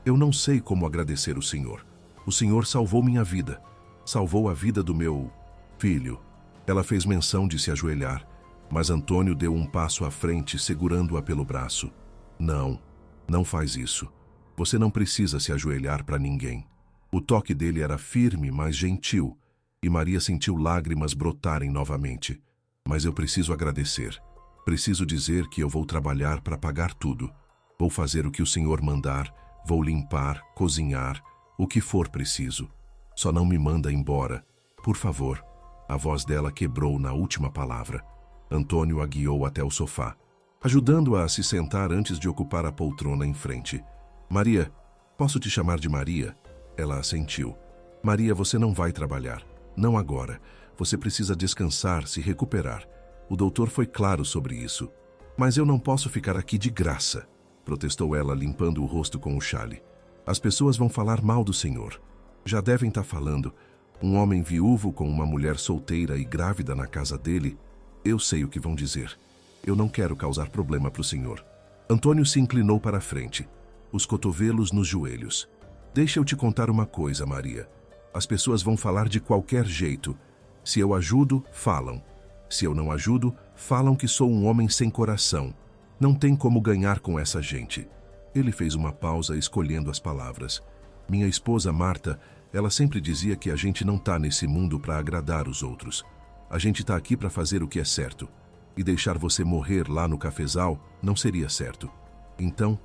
não sei como agradecer o senhor. O senhor salvou minha vida. Salvou a vida do meu filho. Ela fez menção de se ajoelhar, mas Antônio deu um passo à frente, segurando-a pelo braço. Não faz isso. Você não precisa se ajoelhar para ninguém. O toque dele era firme, mas gentil, e Maria sentiu lágrimas brotarem novamente. Mas eu preciso agradecer. Preciso dizer que eu vou trabalhar para pagar tudo. Vou fazer o que o senhor mandar, vou limpar, cozinhar, o que for preciso. Só não me manda embora. Por favor. A voz dela quebrou na última palavra. Antônio a guiou até o sofá, ajudando-a a se sentar antes de ocupar a poltrona em frente. Maria, posso te chamar de Maria? Ela assentiu. Maria, você não vai trabalhar. Não agora. Você precisa descansar, se recuperar. O doutor foi claro sobre isso. Mas eu não posso ficar aqui de graça, protestou ela, limpando o rosto com o chale. As pessoas vão falar mal do Senhor. Já devem estar falando. Um homem viúvo com uma mulher solteira e grávida na casa dele. Eu sei o que vão dizer. Eu não quero causar problema para o Senhor. Antônio se inclinou para a frente, os cotovelos nos joelhos. Deixa eu te contar uma coisa, Maria. As pessoas vão falar de qualquer jeito. Se eu ajudo, falam. Se eu não ajudo, falam que sou um homem sem coração. Não tem como ganhar com essa gente. Ele fez uma pausa escolhendo as palavras. Minha esposa Marta, ela sempre dizia que a gente não tá nesse mundo para agradar os outros. A gente tá aqui para fazer o que é certo. E deixar você morrer lá no cafezal não seria certo. Então,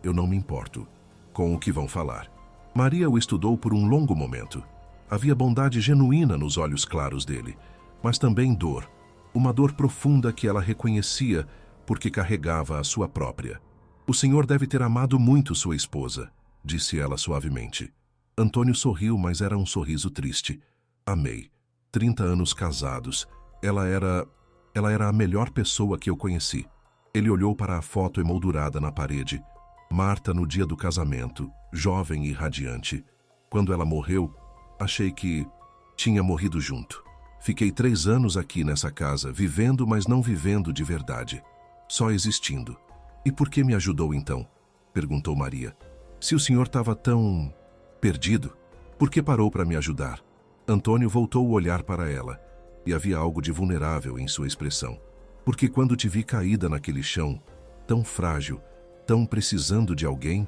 eu não me importo com o que vão falar. Maria o estudou por um longo momento. Havia bondade genuína nos olhos claros dele, mas também dor. Uma dor profunda que ela reconhecia porque carregava a sua própria. O Senhor deve ter amado muito sua esposa, disse ela suavemente. Antônio sorriu, mas era um sorriso triste. Amei. 30 anos casados. Ela era a melhor pessoa que eu conheci. Ele olhou para a foto emoldurada na parede. Marta no dia do casamento, jovem e radiante. Quando ela morreu, achei que tinha morrido junto. Fiquei 3 anos aqui nessa casa, vivendo, mas não vivendo de verdade. Só existindo. E por que me ajudou então? Perguntou Maria. Se o senhor estava tão perdido, por que parou para me ajudar? Antônio voltou o olhar para ela, e havia algo de vulnerável em sua expressão. Porque quando te vi caída naquele chão, tão frágil, tão precisando de alguém,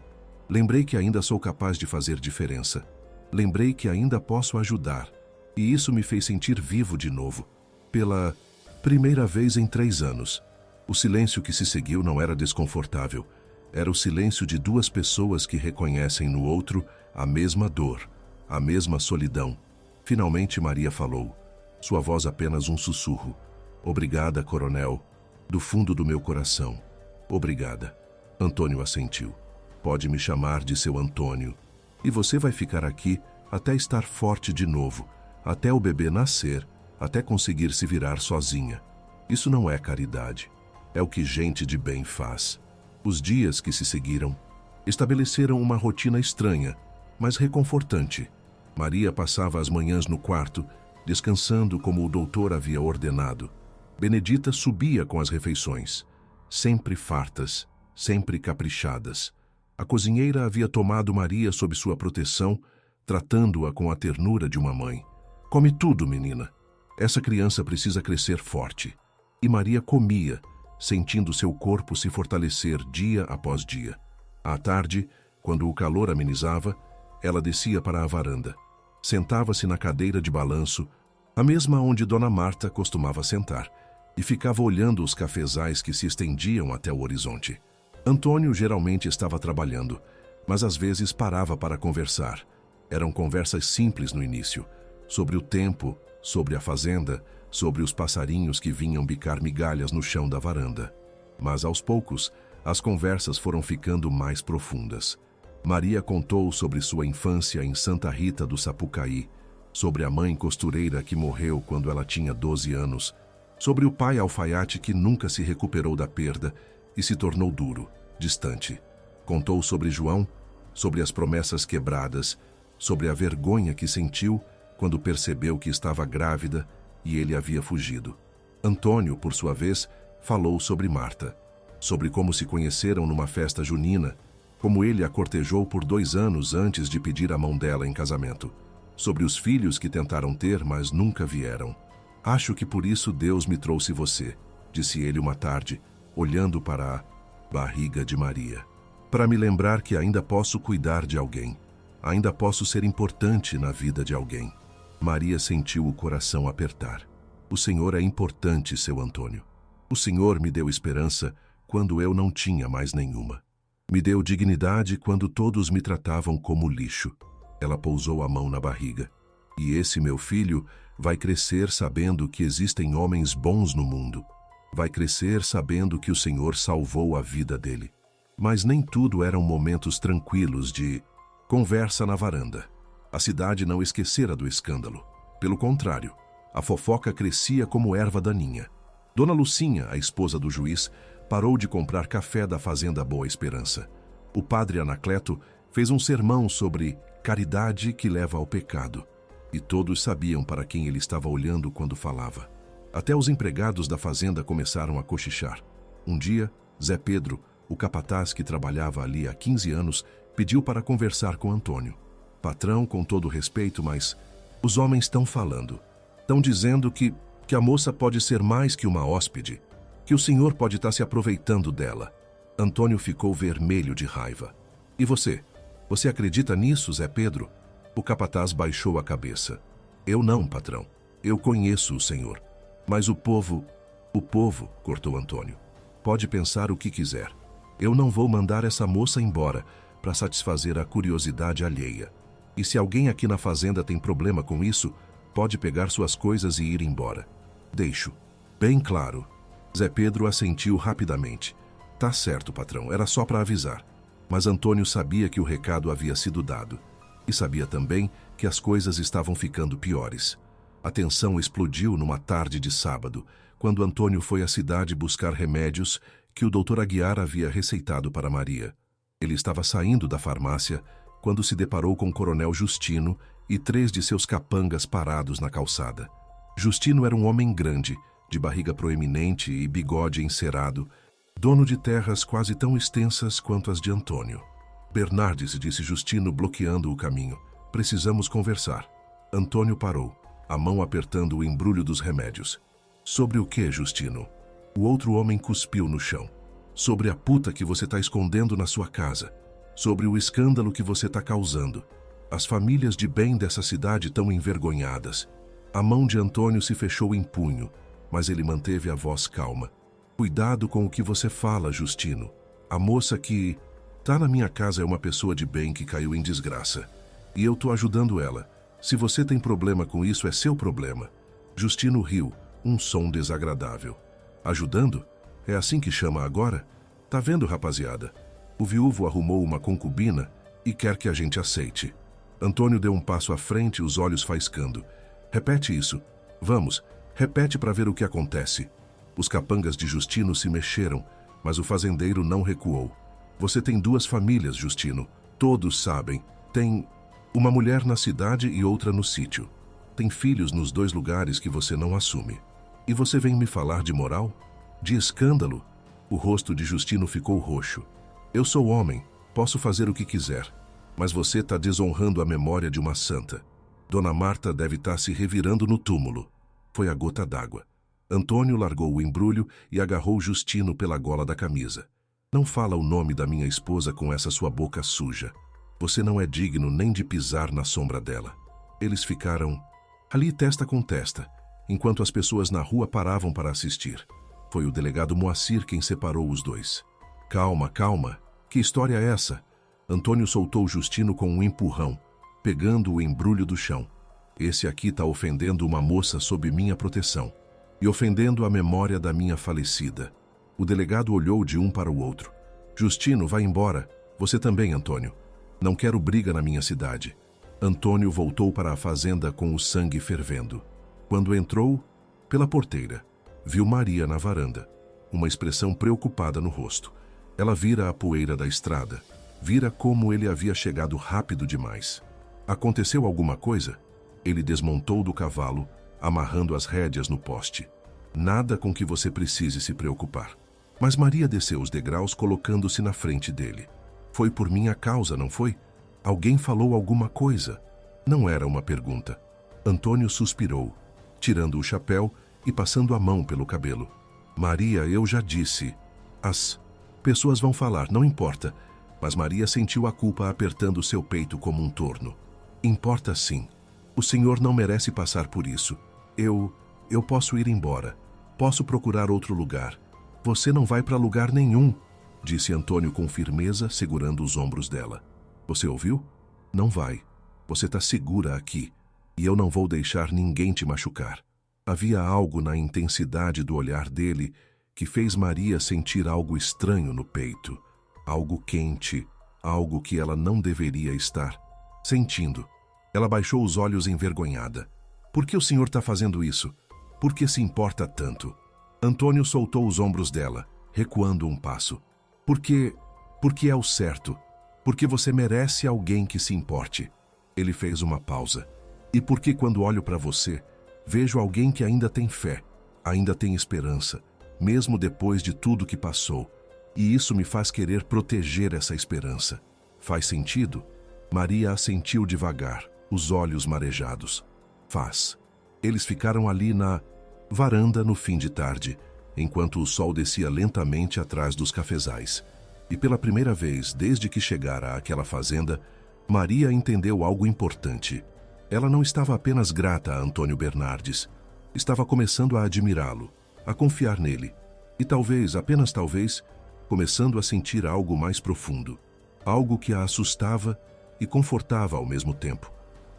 lembrei que ainda sou capaz de fazer diferença. Lembrei que ainda posso ajudar. E isso me fez sentir vivo de novo. Pela primeira vez em 3 anos. O silêncio que se seguiu não era desconfortável. Era o silêncio de 2 pessoas que reconhecem no outro a mesma dor, a mesma solidão. Finalmente Maria falou. Sua voz apenas um sussurro. Obrigada, coronel. Do fundo do meu coração. Obrigada. Antônio assentiu. Pode me chamar de seu Antônio. E você vai ficar aqui até estar forte de novo, até o bebê nascer, até conseguir se virar sozinha. Isso não é caridade. É o que gente de bem faz. Os dias que se seguiram estabeleceram uma rotina estranha, mas reconfortante. Maria passava as manhãs no quarto, descansando como o doutor havia ordenado. Benedita subia com as refeições, sempre fartas, sempre caprichadas. A cozinheira havia tomado Maria sob sua proteção, tratando-a com a ternura de uma mãe. Come tudo, menina. Essa criança precisa crescer forte. E Maria comia, sentindo seu corpo se fortalecer dia após dia. À tarde, quando o calor amenizava, ela descia para a varanda. Sentava-se na cadeira de balanço, a mesma onde Dona Marta costumava sentar, e ficava olhando os cafezais que se estendiam até o horizonte. Antônio geralmente estava trabalhando, mas às vezes parava para conversar. Eram conversas simples no início, sobre o tempo, sobre a fazenda, sobre os passarinhos que vinham bicar migalhas no chão da varanda. Mas aos poucos, as conversas foram ficando mais profundas. Maria contou sobre sua infância em Santa Rita do Sapucaí, sobre a mãe costureira que morreu quando ela tinha 12 anos, sobre o pai alfaiate que nunca se recuperou da perda e se tornou duro, distante. Contou sobre João, sobre as promessas quebradas, sobre a vergonha que sentiu quando percebeu que estava grávida e ele havia fugido. Antônio, por sua vez, falou sobre Marta, sobre como se conheceram numa festa junina, como ele a cortejou por 2 anos antes de pedir a mão dela em casamento, sobre os filhos que tentaram ter, mas nunca vieram. Acho que por isso Deus me trouxe você, disse ele uma tarde, olhando para a barriga de Maria. Para me lembrar que ainda posso cuidar de alguém, ainda posso ser importante na vida de alguém. Maria sentiu o coração apertar. O Senhor é importante, seu Antônio. O Senhor me deu esperança quando eu não tinha mais nenhuma. Me deu dignidade quando todos me tratavam como lixo. Ela pousou a mão na barriga. E esse meu filho vai crescer sabendo que existem homens bons no mundo. Vai crescer sabendo que o Senhor salvou a vida dele. Mas nem tudo eram momentos tranquilos de conversa na varanda. A cidade não esquecera do escândalo. Pelo contrário, a fofoca crescia como erva daninha. Dona Lucinha, a esposa do juiz, parou de comprar café da fazenda Boa Esperança. O padre Anacleto Fez um sermão sobre caridade que leva ao pecado. E todos sabiam para quem ele estava olhando quando falava. Até os empregados da fazenda começaram a cochichar. Um dia, Zé Pedro, o capataz que trabalhava ali há 15 anos, pediu para conversar com Antônio. Patrão, com todo respeito, mas os homens estão falando. Estão dizendo que a moça pode ser mais que uma hóspede, que o senhor pode estar se aproveitando dela. Antônio ficou vermelho de raiva. E você? Você acredita nisso, Zé Pedro? O capataz baixou a cabeça. Eu não, patrão. Eu conheço o senhor. Mas o povo, cortou Antônio, pode pensar o que quiser. Eu não vou mandar essa moça embora para satisfazer a curiosidade alheia. E se alguém aqui na fazenda tem problema com isso, pode pegar suas coisas e ir embora. Deixo. Bem claro. Zé Pedro assentiu rapidamente. Tá certo, patrão, era só para avisar. Mas Antônio sabia que o recado havia sido dado. E sabia também que as coisas estavam ficando piores. A tensão explodiu numa tarde de sábado, quando Antônio foi à cidade buscar remédios que o doutor Aguiar havia receitado para Maria. Ele estava saindo da farmácia quando se deparou com o coronel Justino e 3 de seus capangas parados na calçada. Justino era um homem grande, de barriga proeminente e bigode encerado, dono de terras quase tão extensas quanto as de Antônio. Bernardes, disse Justino, bloqueando o caminho. Precisamos conversar. Antônio parou, a mão apertando o embrulho dos remédios. Sobre o que, Justino? O outro homem cuspiu no chão. Sobre a puta que você está escondendo na sua casa. Sobre o escândalo que você está causando. As famílias de bem dessa cidade estão envergonhadas. A mão de Antônio se fechou em punho, mas ele manteve a voz calma. Cuidado com o que você fala, Justino. A moça que tá na minha casa é uma pessoa de bem que caiu em desgraça. E eu tô ajudando ela. Se você tem problema com isso, é seu problema. Justino riu, um som desagradável. Ajudando? É assim que chama agora? Tá vendo, rapaziada? O viúvo arrumou uma concubina e quer que a gente aceite. Antônio deu um passo à frente, os olhos faiscando. Repete isso. Vamos, repete para ver o que acontece. Os capangas de Justino se mexeram, mas o fazendeiro não recuou. Você tem 2 famílias, Justino. Todos sabem. Tem uma mulher na cidade e outra no sítio. Tem filhos nos 2 lugares que você não assume. E você vem me falar de moral? De escândalo? O rosto de Justino ficou roxo. Eu sou homem, posso fazer o que quiser. Mas você está desonrando a memória de uma santa. Dona Marta deve estar se revirando no túmulo. Foi a gota d'água. Antônio largou o embrulho e agarrou Justino pela gola da camisa. Não fala o nome da minha esposa com essa sua boca suja. Você não é digno nem de pisar na sombra dela. Eles ficaram ali testa com testa, enquanto as pessoas na rua paravam para assistir. Foi o delegado Moacir quem separou os 2. Calma, calma. Que história é essa? Antônio soltou Justino com um empurrão, pegando o embrulho do chão. Esse aqui está ofendendo uma moça sob minha proteção e ofendendo a memória da minha falecida. O delegado olhou de um para o outro. Justino, vai embora. Você também, Antônio. Não quero briga na minha cidade. Antônio voltou para a fazenda com o sangue fervendo. Quando entrou, pela porteira, viu Maria na varanda, uma expressão preocupada no rosto. Ela vira a poeira da estrada, vira como ele havia chegado rápido demais. Aconteceu alguma coisa? Ele desmontou do cavalo, amarrando as rédeas no poste. Nada com que você precise se preocupar. Mas Maria desceu os degraus colocando-se na frente dele. Foi por minha causa, não foi? Alguém falou alguma coisa? Não era uma pergunta. Antônio suspirou, tirando o chapéu e passando a mão pelo cabelo. Maria, eu já disse. As pessoas vão falar, não importa. Mas Maria sentiu a culpa apertando seu peito como um torno. Importa sim. O senhor não merece passar por isso. Eu posso ir embora. Posso procurar outro lugar. Você não vai para lugar nenhum, disse Antônio com firmeza, segurando os ombros dela. Você ouviu? Não vai. Você está segura aqui. E eu não vou deixar ninguém te machucar. Havia algo na intensidade do olhar dele que fez Maria sentir algo estranho no peito. Algo quente, algo que ela não deveria estar sentindo. Ela baixou os olhos envergonhada. Por que o senhor está fazendo isso? Por que se importa tanto? Antônio soltou os ombros dela, recuando um passo. Porque é o certo. Porque você merece alguém que se importe. Ele fez uma pausa. E porque quando olho para você, vejo alguém que ainda tem fé, ainda tem esperança, mesmo depois de tudo que passou. E isso me faz querer proteger essa esperança. Faz sentido? Maria assentiu devagar, os olhos marejados. Faz. Eles ficaram ali na varanda no fim de tarde, enquanto o sol descia lentamente atrás dos cafezais. E pela primeira vez, desde que chegara àquela fazenda, Maria entendeu algo importante. Ela não estava apenas grata a Antônio Bernardes. Estava começando a admirá-lo, a confiar nele. E talvez, apenas talvez, começando a sentir algo mais profundo. Algo que a assustava e confortava ao mesmo tempo.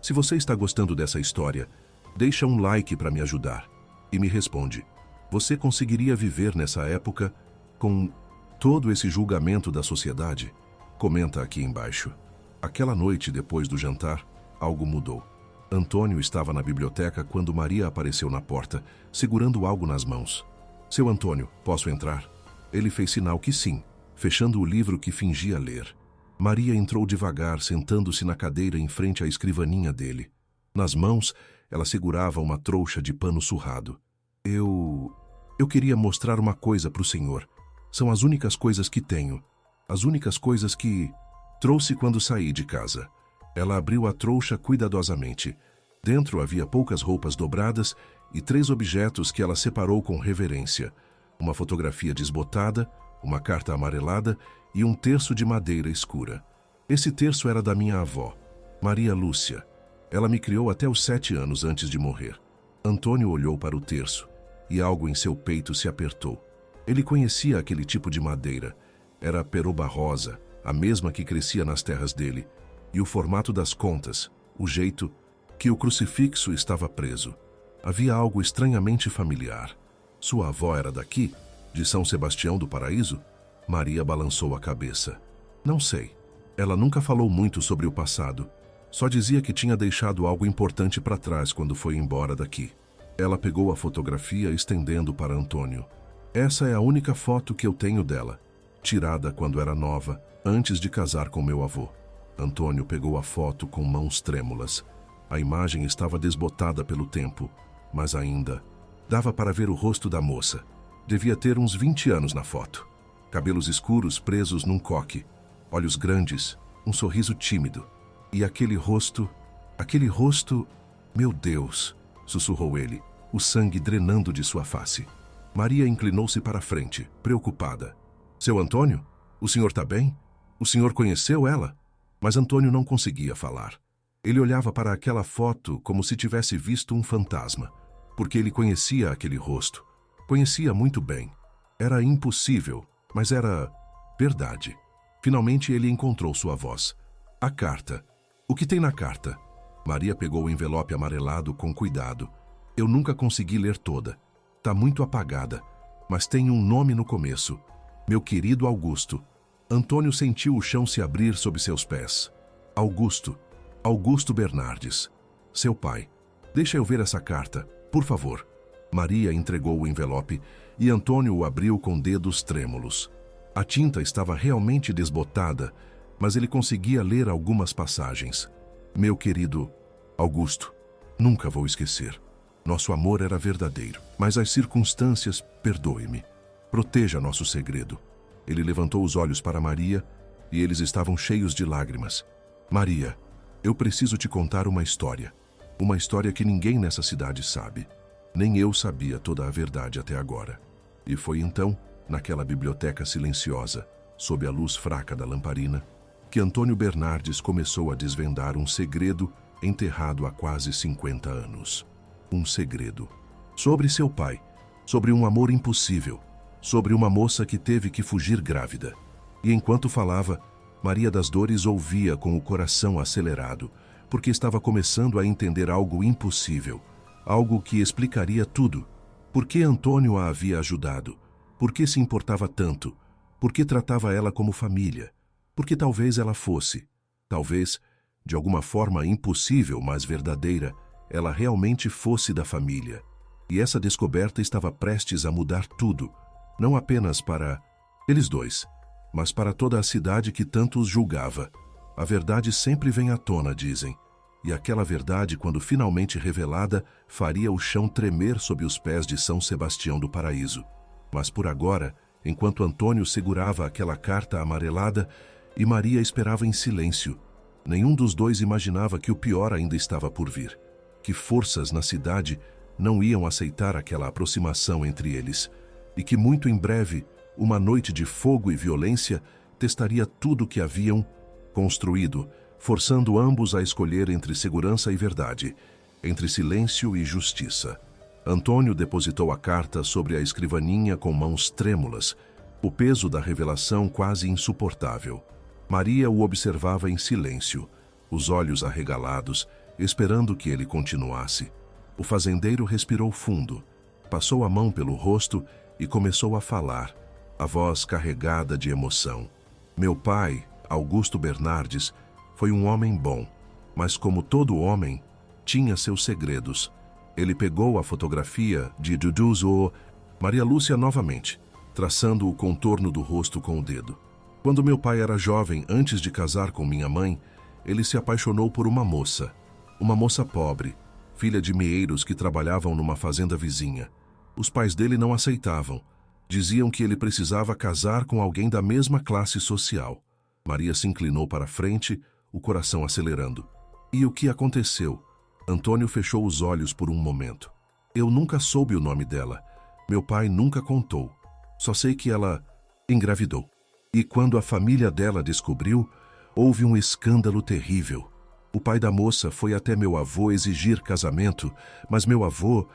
Se você está gostando dessa história, deixa um like para me ajudar. E me responde, você conseguiria viver nessa época com todo esse julgamento da sociedade? Comenta aqui embaixo. Aquela noite, depois do jantar, algo mudou. Antônio estava na biblioteca quando Maria apareceu na porta, segurando algo nas mãos. Seu Antônio, posso entrar? Ele fez sinal que sim, fechando o livro que fingia ler. Maria entrou devagar, sentando-se na cadeira em frente à escrivaninha dele. Nas mãos, ela segurava uma trouxa de pano surrado. Eu queria mostrar uma coisa para o senhor. São as únicas coisas que tenho. As únicas coisas que trouxe quando saí de casa. Ela abriu a trouxa cuidadosamente. Dentro havia poucas roupas dobradas e 3 objetos que ela separou com reverência. Uma fotografia desbotada, uma carta amarelada e um terço de madeira escura. Esse terço era da minha avó, Maria Lúcia. Ela me criou até os 7 anos antes de morrer. Antônio olhou para o terço e algo em seu peito se apertou. Ele conhecia aquele tipo de madeira. Era peroba rosa, a mesma que crescia nas terras dele. E o formato das contas, o jeito que o crucifixo estava preso. Havia algo estranhamente familiar. Sua avó era daqui, de São Sebastião do Paraíso? Maria balançou a cabeça. Não sei. Ela nunca falou muito sobre o passado. Só dizia que tinha deixado algo importante para trás quando foi embora daqui. Ela pegou a fotografia estendendo para Antônio. Essa é a única foto que eu tenho dela, tirada quando era nova, antes de casar com meu avô. Antônio pegou a foto com mãos trêmulas. A imagem estava desbotada pelo tempo, mas ainda dava para ver o rosto da moça. Devia ter uns 20 anos na foto. Cabelos escuros presos num coque, olhos grandes, um sorriso tímido. E aquele rosto... Meu Deus! Sussurrou ele, o sangue drenando de sua face. Maria inclinou-se para a frente, preocupada. Seu Antônio? O senhor está bem? O senhor conheceu ela? Mas Antônio não conseguia falar. Ele olhava para aquela foto como se tivesse visto um fantasma, porque ele conhecia aquele rosto. Conhecia muito bem. Era impossível, mas era verdade. Finalmente ele encontrou sua voz. A carta. O que tem na carta? Maria pegou o envelope amarelado com cuidado. Eu nunca consegui ler toda. Tá muito apagada, mas tem um nome no começo. Meu querido Augusto. Antônio sentiu o chão se abrir sob seus pés. Augusto. Augusto Bernardes. Seu pai. Deixa eu ver essa carta, por favor. Maria entregou o envelope e Antônio o abriu com dedos trêmulos. A tinta estava realmente desbotada, mas ele conseguia ler algumas passagens. Meu querido Augusto, nunca vou esquecer. Nosso amor era verdadeiro, mas as circunstâncias, perdoe-me. Proteja nosso segredo. Ele levantou os olhos para Maria e eles estavam cheios de lágrimas. Maria, eu preciso te contar uma história. Uma história que ninguém nessa cidade sabe. Nem eu sabia toda a verdade até agora. E foi então, naquela biblioteca silenciosa, sob a luz fraca da lamparina, que Antônio Bernardes começou a desvendar um segredo enterrado há quase 50 anos. Um segredo. Sobre seu pai. Sobre um amor impossível. Sobre uma moça que teve que fugir grávida. E enquanto falava, Maria das Dores ouvia com o coração acelerado, porque estava começando a entender algo impossível. Algo que explicaria tudo. Por que Antônio a havia ajudado? Por que se importava tanto? Por que tratava ela como família? Porque talvez ela fosse. Talvez, de alguma forma impossível, mas verdadeira, ela realmente fosse da família. E essa descoberta estava prestes a mudar tudo. Não apenas para eles dois, mas para toda a cidade que tanto os julgava. A verdade sempre vem à tona, dizem, e aquela verdade, quando finalmente revelada, faria o chão tremer sob os pés de São Sebastião do Paraíso. Mas por agora, enquanto Antônio segurava aquela carta amarelada e Maria esperava em silêncio, nenhum dos dois imaginava que o pior ainda estava por vir, que forças na cidade não iam aceitar aquela aproximação entre eles, e que muito em breve, uma noite de fogo e violência testaria tudo o que haviam construído, forçando ambos a escolher entre segurança e verdade, entre silêncio e justiça. Antônio depositou a carta sobre a escrivaninha com mãos trêmulas, o peso da revelação quase insuportável. Maria o observava em silêncio, os olhos arregalados, esperando que ele continuasse. O fazendeiro respirou fundo, passou a mão pelo rosto e começou a falar, a voz carregada de emoção. Meu pai, Augusto Bernardes, foi um homem bom, mas como todo homem, tinha seus segredos. Ele pegou a fotografia de Dudu Maria Lúcia novamente, traçando o contorno do rosto com o dedo. Quando meu pai era jovem, antes de casar com minha mãe, ele se apaixonou por uma moça pobre, filha de meeiros que trabalhavam numa fazenda vizinha. Os pais dele não aceitavam. Diziam que ele precisava casar com alguém da mesma classe social. Maria se inclinou para a frente, o coração acelerando. E o que aconteceu? Antônio fechou os olhos por um momento. Eu nunca soube o nome dela. Meu pai nunca contou. Só sei que ela engravidou. E quando a família dela descobriu, houve um escândalo terrível. O pai da moça foi até meu avô exigir casamento, mas meu avô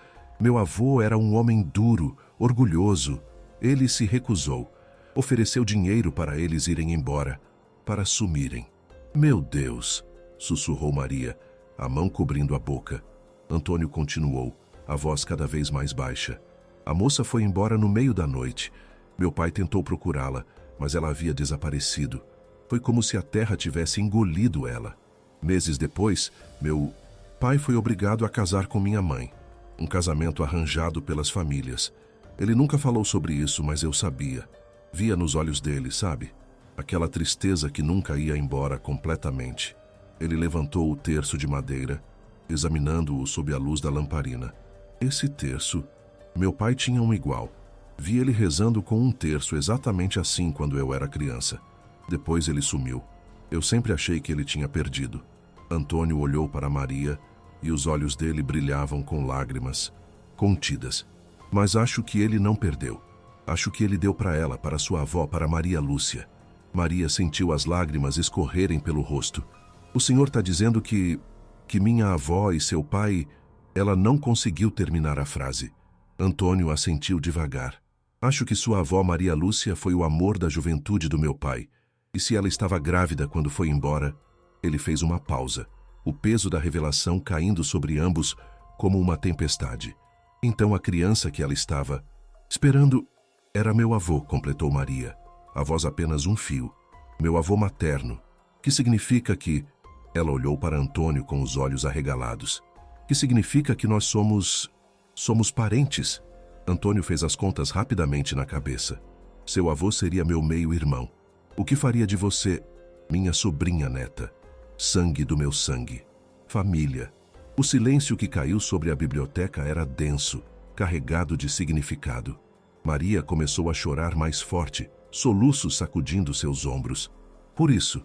era um homem duro, orgulhoso. Ele se recusou. Ofereceu dinheiro para eles irem embora, para sumirem. Meu Deus, sussurrou Maria, a mão cobrindo a boca. Antônio continuou, a voz cada vez mais baixa. A moça foi embora no meio da noite. Meu pai tentou procurá-la, mas ela havia desaparecido. Foi como se a terra tivesse engolido ela. Meses depois, meu pai foi obrigado a casar com minha mãe. Um casamento arranjado pelas famílias. Ele nunca falou sobre isso, mas eu sabia. Via nos olhos dele, sabe? Aquela tristeza que nunca ia embora completamente. Ele levantou o terço de madeira, examinando-o sob a luz da lamparina. Esse terço, meu pai tinha um igual. Vi ele rezando com um terço exatamente assim quando eu era criança. Depois ele sumiu. Eu sempre achei que ele tinha perdido. Antônio olhou para Maria e os olhos dele brilhavam com lágrimas contidas. Mas acho que ele não perdeu. Acho que ele deu para ela, para sua avó, para Maria Lúcia. Maria sentiu as lágrimas escorrerem pelo rosto. O senhor está dizendo que minha avó e seu pai... Ela não conseguiu terminar a frase. Antônio assentiu devagar. Acho que sua avó Maria Lúcia foi o amor da juventude do meu pai. E se ela estava grávida quando foi embora... Ele fez uma pausa, o peso da revelação caindo sobre ambos como uma tempestade. Então a criança que ela estava esperando era meu avô, completou Maria, a voz apenas um fio. Meu avô materno, que significa que... Ela olhou para Antônio com os olhos arregalados. Que significa que nós somos parentes. Antônio fez as contas rapidamente na cabeça. Seu avô seria meu meio-irmão. O que faria de você, minha sobrinha neta? Sangue do meu sangue. Família. O silêncio que caiu sobre a biblioteca era denso, carregado de significado. Maria começou a chorar mais forte, soluços sacudindo seus ombros. Por isso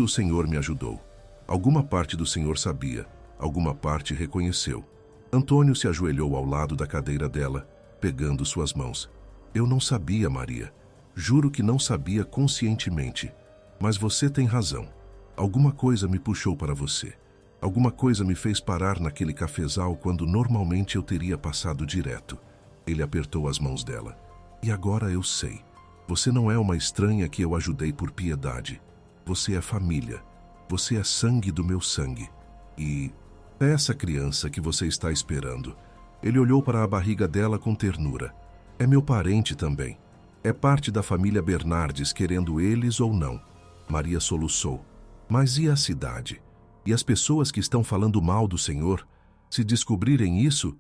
o Senhor me ajudou. Alguma parte do Senhor sabia, alguma parte reconheceu. Antônio se ajoelhou ao lado da cadeira dela, pegando suas mãos. Eu não sabia, Maria. Juro que não sabia conscientemente. Mas você tem razão. Alguma coisa me puxou para você. Alguma coisa me fez parar naquele cafezal quando normalmente eu teria passado direto. Ele apertou as mãos dela. E agora eu sei. Você não é uma estranha que eu ajudei por piedade. Você é família. Você é sangue do meu sangue. E é essa criança que você está esperando. Ele olhou para a barriga dela com ternura. É meu parente também. É parte da família Bernardes, querendo eles ou não. Maria soluçou. Mas e a cidade? E as pessoas que estão falando mal do Senhor? Se descobrirem isso,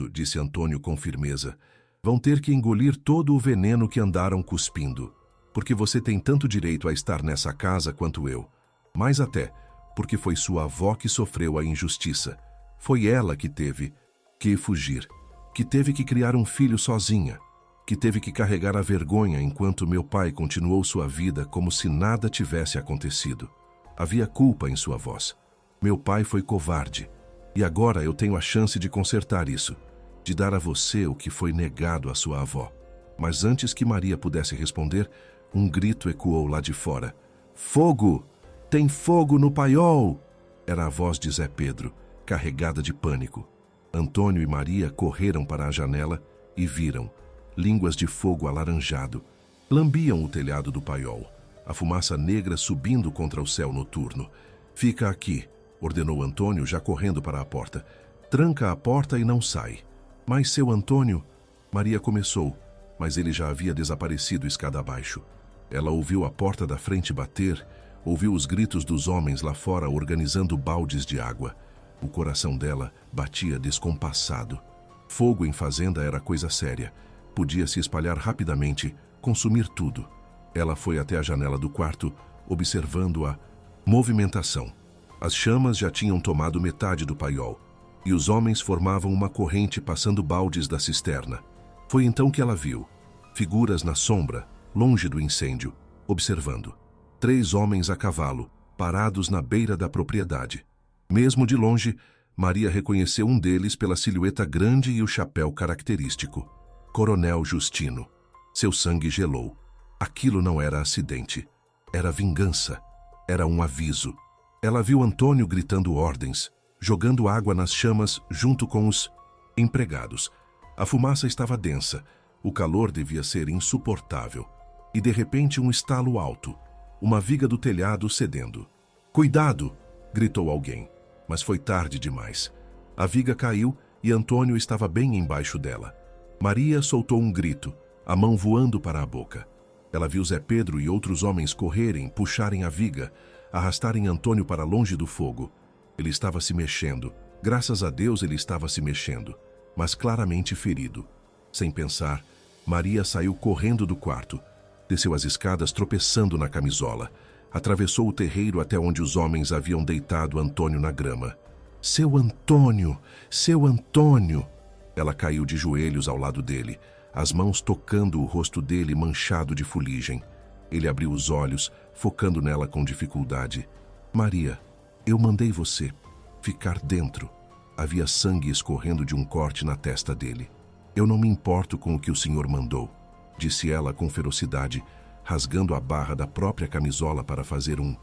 disse Antônio com firmeza, Vão ter que engolir todo o veneno que andaram cuspindo, porque você tem tanto direito a estar nessa casa quanto eu. Mais até, porque foi sua avó que sofreu a injustiça. Foi ela que teve que fugir, que teve que criar um filho sozinha, que teve que carregar a vergonha enquanto meu pai continuou sua vida como se nada tivesse acontecido. Havia culpa em sua voz. Meu pai foi covarde, e agora eu tenho a chance de consertar isso, de dar a você o que foi negado à sua avó. Mas antes que Maria pudesse responder, um grito ecoou lá de fora. Fogo! Tem fogo no paiol! Era a voz de Zé Pedro, carregada de pânico. Antônio e Maria correram para a janela e viram línguas de fogo alaranjado. Lambiam o telhado do paiol, a fumaça negra subindo contra o céu noturno. Fica aqui, ordenou Antônio, já correndo para a porta. Tranca a porta e não sai. Mas seu Antônio... Maria começou, mas ele já havia desaparecido escada abaixo. Ela ouviu a porta da frente bater, ouviu os gritos dos homens lá fora organizando baldes de água. O coração dela batia descompassado. Fogo em fazenda era coisa séria. Podia se espalhar rapidamente, consumir tudo. Ela foi até a janela do quarto, observando a movimentação. As chamas já tinham tomado metade do paiol, e os homens formavam uma corrente passando baldes da cisterna. Foi então que ela viu figuras na sombra, longe do incêndio, observando. 3 homens a cavalo, parados na beira da propriedade. Mesmo de longe, Maria reconheceu um deles pela silhueta grande e o chapéu característico. Coronel Justino. Seu sangue gelou. Aquilo não era acidente. Era vingança. Era um aviso. Ela viu Antônio gritando ordens, jogando água nas chamas junto com os empregados. A fumaça estava densa. O calor devia ser insuportável. E de repente um estalo alto. Uma viga do telhado cedendo. "Cuidado!" gritou alguém. Mas foi tarde demais. A viga caiu e Antônio estava bem embaixo dela. Maria soltou um grito, a mão voando para a boca. Ela viu Zé Pedro e outros homens correrem, puxarem a viga, arrastarem Antônio para longe do fogo. Ele estava se mexendo. Graças a Deus ele estava se mexendo, mas claramente ferido. Sem pensar, Maria saiu correndo do quarto. Desceu as escadas tropeçando na camisola. Atravessou o terreiro até onde os homens haviam deitado Antônio na grama. Seu Antônio! Seu Antônio! Ela caiu de joelhos ao lado dele, as mãos tocando o rosto dele manchado de fuligem. Ele abriu os olhos, focando nela com dificuldade. Maria, eu mandei você ficar dentro. Havia sangue escorrendo de um corte na testa dele. Eu não me importo com o que o senhor mandou, disse ela com ferocidade, rasgando a barra da própria camisola para fazer um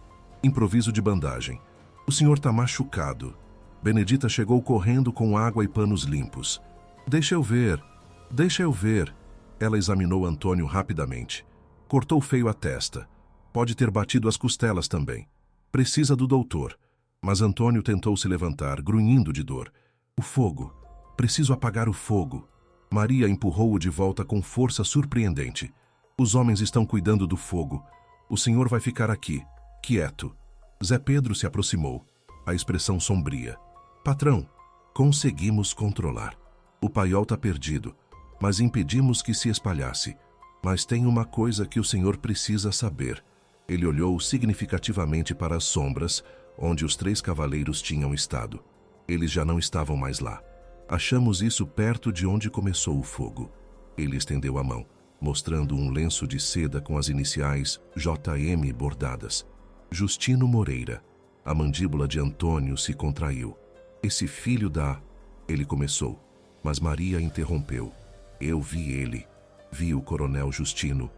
improviso de bandagem. O senhor está machucado. Benedita chegou correndo com água e panos limpos. Deixa eu ver, deixa eu ver. Ela examinou Antônio rapidamente. Cortou feio a testa. Pode ter batido as costelas também. Precisa do doutor. Mas Antônio tentou se levantar, grunhindo de dor. O fogo. Preciso apagar o fogo. Maria empurrou-o de volta com força surpreendente. Os homens estão cuidando do fogo. O senhor vai ficar aqui, quieto. Zé Pedro se aproximou, a expressão sombria. Patrão, conseguimos controlar. O paiol está perdido, mas impedimos que se espalhasse. Mas tem uma coisa que o senhor precisa saber. Ele olhou significativamente para as sombras, onde os 3 cavaleiros tinham estado. Eles já não estavam mais lá. Achamos isso perto de onde começou o fogo. Ele estendeu a mão, mostrando um lenço de seda com as iniciais JM bordadas. Justino Moreira. A mandíbula de Antônio se contraiu. Esse filho da... Ele começou, mas Maria interrompeu. Eu vi ele. Vi o coronel Justino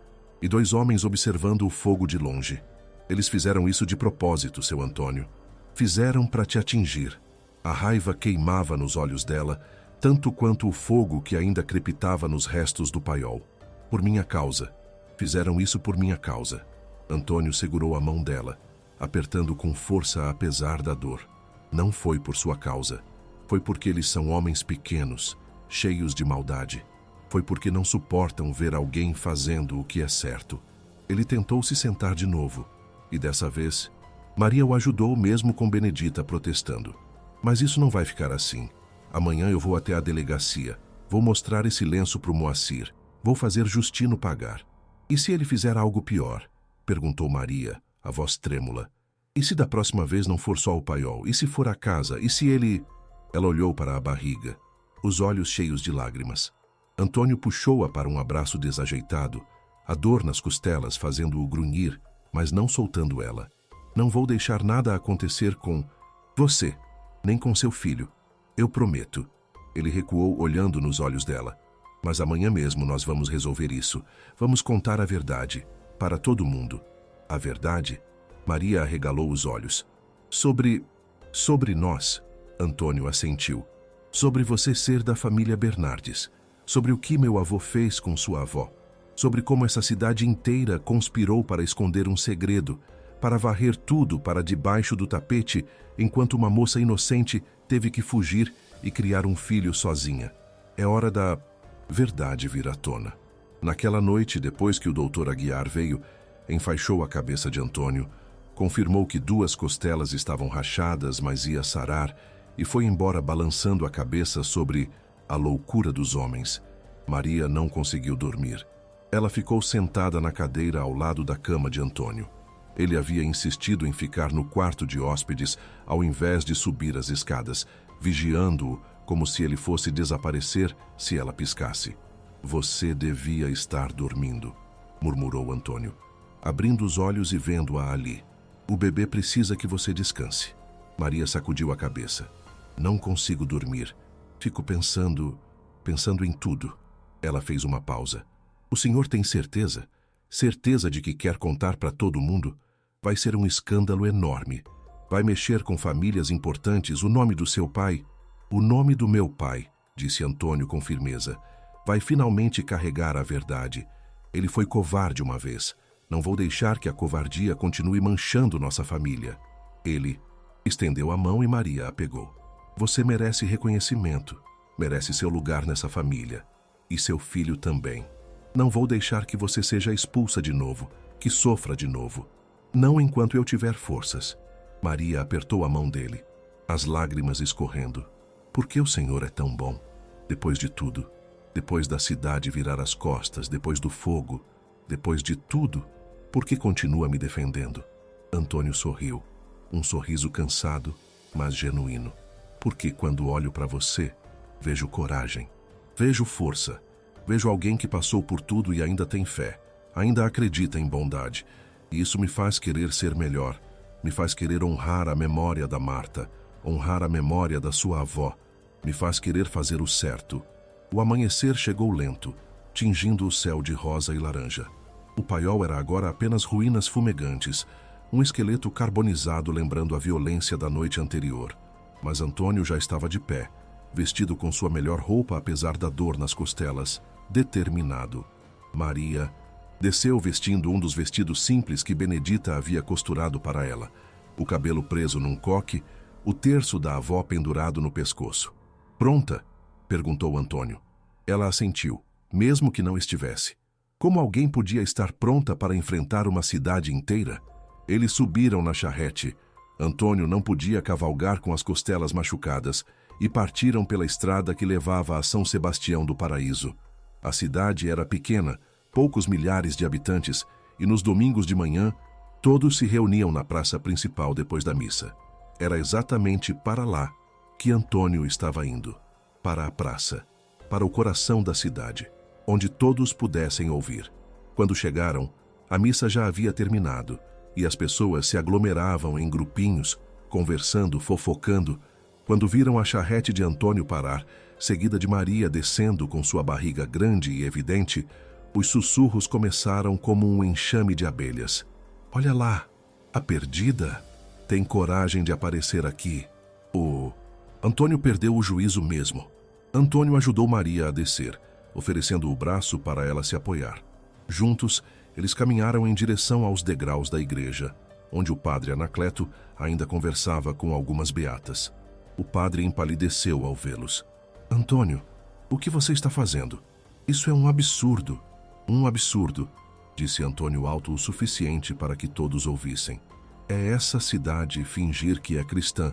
e 2 homens observando o fogo de longe. Eles fizeram isso de propósito, seu Antônio. Fizeram para te atingir. A raiva queimava nos olhos dela, tanto quanto o fogo que ainda crepitava nos restos do paiol. Por minha causa. Fizeram isso por minha causa. Antônio segurou a mão dela, apertando com força apesar da dor. Não foi por sua causa. Foi porque eles são homens pequenos, cheios de maldade. Foi porque não suportam ver alguém fazendo o que é certo. Ele tentou se sentar de novo, e dessa vez, Maria o ajudou mesmo com Benedita protestando. Mas isso não vai ficar assim. Amanhã eu vou até a delegacia. Vou mostrar esse lenço para o Moacir. Vou fazer Justino pagar. E se ele fizer algo pior? Perguntou Maria, a voz trêmula. E se da próxima vez não for só o paiol? E se for a casa? E se ele... Ela olhou para a barriga, os olhos cheios de lágrimas. Antônio puxou-a para um abraço desajeitado, a dor nas costelas fazendo-o grunhir, mas não soltando ela. Não vou deixar nada acontecer com você, nem com seu filho. Eu prometo. Ele recuou olhando nos olhos dela. Mas amanhã mesmo nós vamos resolver isso. Vamos contar a verdade, para todo mundo. A verdade? Maria arregalou os olhos. Sobre nós, Antônio assentiu. Sobre você ser da família Bernardes. Sobre o que meu avô fez com sua avó. Sobre como essa cidade inteira conspirou para esconder um segredo, para varrer tudo para debaixo do tapete, enquanto uma moça inocente teve que fugir e criar um filho sozinha. É hora da verdade vir à tona. Naquela noite, depois que o doutor Aguiar veio, enfaixou a cabeça de Antônio, confirmou que 2 costelas estavam rachadas, mas ia sarar, e foi embora balançando a cabeça sobre a loucura dos homens. Maria não conseguiu dormir. Ela ficou sentada na cadeira ao lado da cama de Antônio. Ele havia insistido em ficar no quarto de hóspedes ao invés de subir as escadas, vigiando-o como se ele fosse desaparecer se ela piscasse. Você devia estar dormindo, murmurou Antônio, abrindo os olhos e vendo-a ali. O bebê precisa que você descanse. Maria sacudiu a cabeça. Não consigo dormir. Fico pensando em tudo. Ela fez uma pausa. O senhor tem certeza? Certeza de que quer contar para todo mundo? Vai ser um escândalo enorme. Vai mexer com famílias importantes. O nome do seu pai? O nome do meu pai, disse Antônio com firmeza. Vai finalmente carregar a verdade. Ele foi covarde uma vez. Não vou deixar que a covardia continue manchando nossa família. Ele estendeu a mão e Maria a pegou. Você merece reconhecimento. Merece seu lugar nessa família. E seu filho também. Não vou deixar que você seja expulsa de novo, que sofra de novo. Não enquanto eu tiver forças. Maria apertou a mão dele, as lágrimas escorrendo. Por que o Senhor é tão bom? Depois de tudo, depois da cidade virar as costas, depois do fogo, depois de tudo, por que continua me defendendo? Antônio sorriu, um sorriso cansado, mas genuíno. Porque quando olho para você, vejo coragem, vejo força, vejo alguém que passou por tudo e ainda tem fé, ainda acredita em bondade. E isso me faz querer ser melhor, me faz querer honrar a memória da Marta, honrar a memória da sua avó, me faz querer fazer o certo. O amanhecer chegou lento, tingindo o céu de rosa e laranja. O paiol era agora apenas ruínas fumegantes, um esqueleto carbonizado lembrando a violência da noite anterior. Mas Antônio já estava de pé, vestido com sua melhor roupa apesar da dor nas costelas, determinado. Maria desceu vestindo um dos vestidos simples que Benedita havia costurado para ela, o cabelo preso num coque, o terço da avó pendurado no pescoço. Pronta? Perguntou Antônio. Ela assentiu, mesmo que não estivesse. Como alguém podia estar pronta para enfrentar uma cidade inteira? Eles subiram na charrete. Antônio não podia cavalgar com as costelas machucadas e partiram pela estrada que levava a São Sebastião do Paraíso. A cidade era pequena, poucos milhares de habitantes, e nos domingos de manhã, todos se reuniam na praça principal depois da missa. Era exatamente para lá que Antônio estava indo, para a praça, para o coração da cidade, onde todos pudessem ouvir. Quando chegaram, a missa já havia terminado, e as pessoas se aglomeravam em grupinhos, conversando, fofocando, quando viram a charrete de Antônio parar, seguida de Maria descendo com sua barriga grande e evidente. Os sussurros começaram como um enxame de abelhas. Olha lá, a perdida tem coragem de aparecer aqui. Antônio perdeu o juízo mesmo. Antônio ajudou Maria a descer, oferecendo o braço para ela se apoiar. Juntos, eles caminharam em direção aos degraus da igreja, onde o padre Anacleto ainda conversava com algumas beatas. O padre empalideceu ao vê-los. Antônio, o que você está fazendo? Isso é um absurdo. Um absurdo, disse Antônio alto o suficiente para que todos ouvissem. É essa cidade fingir que é cristã,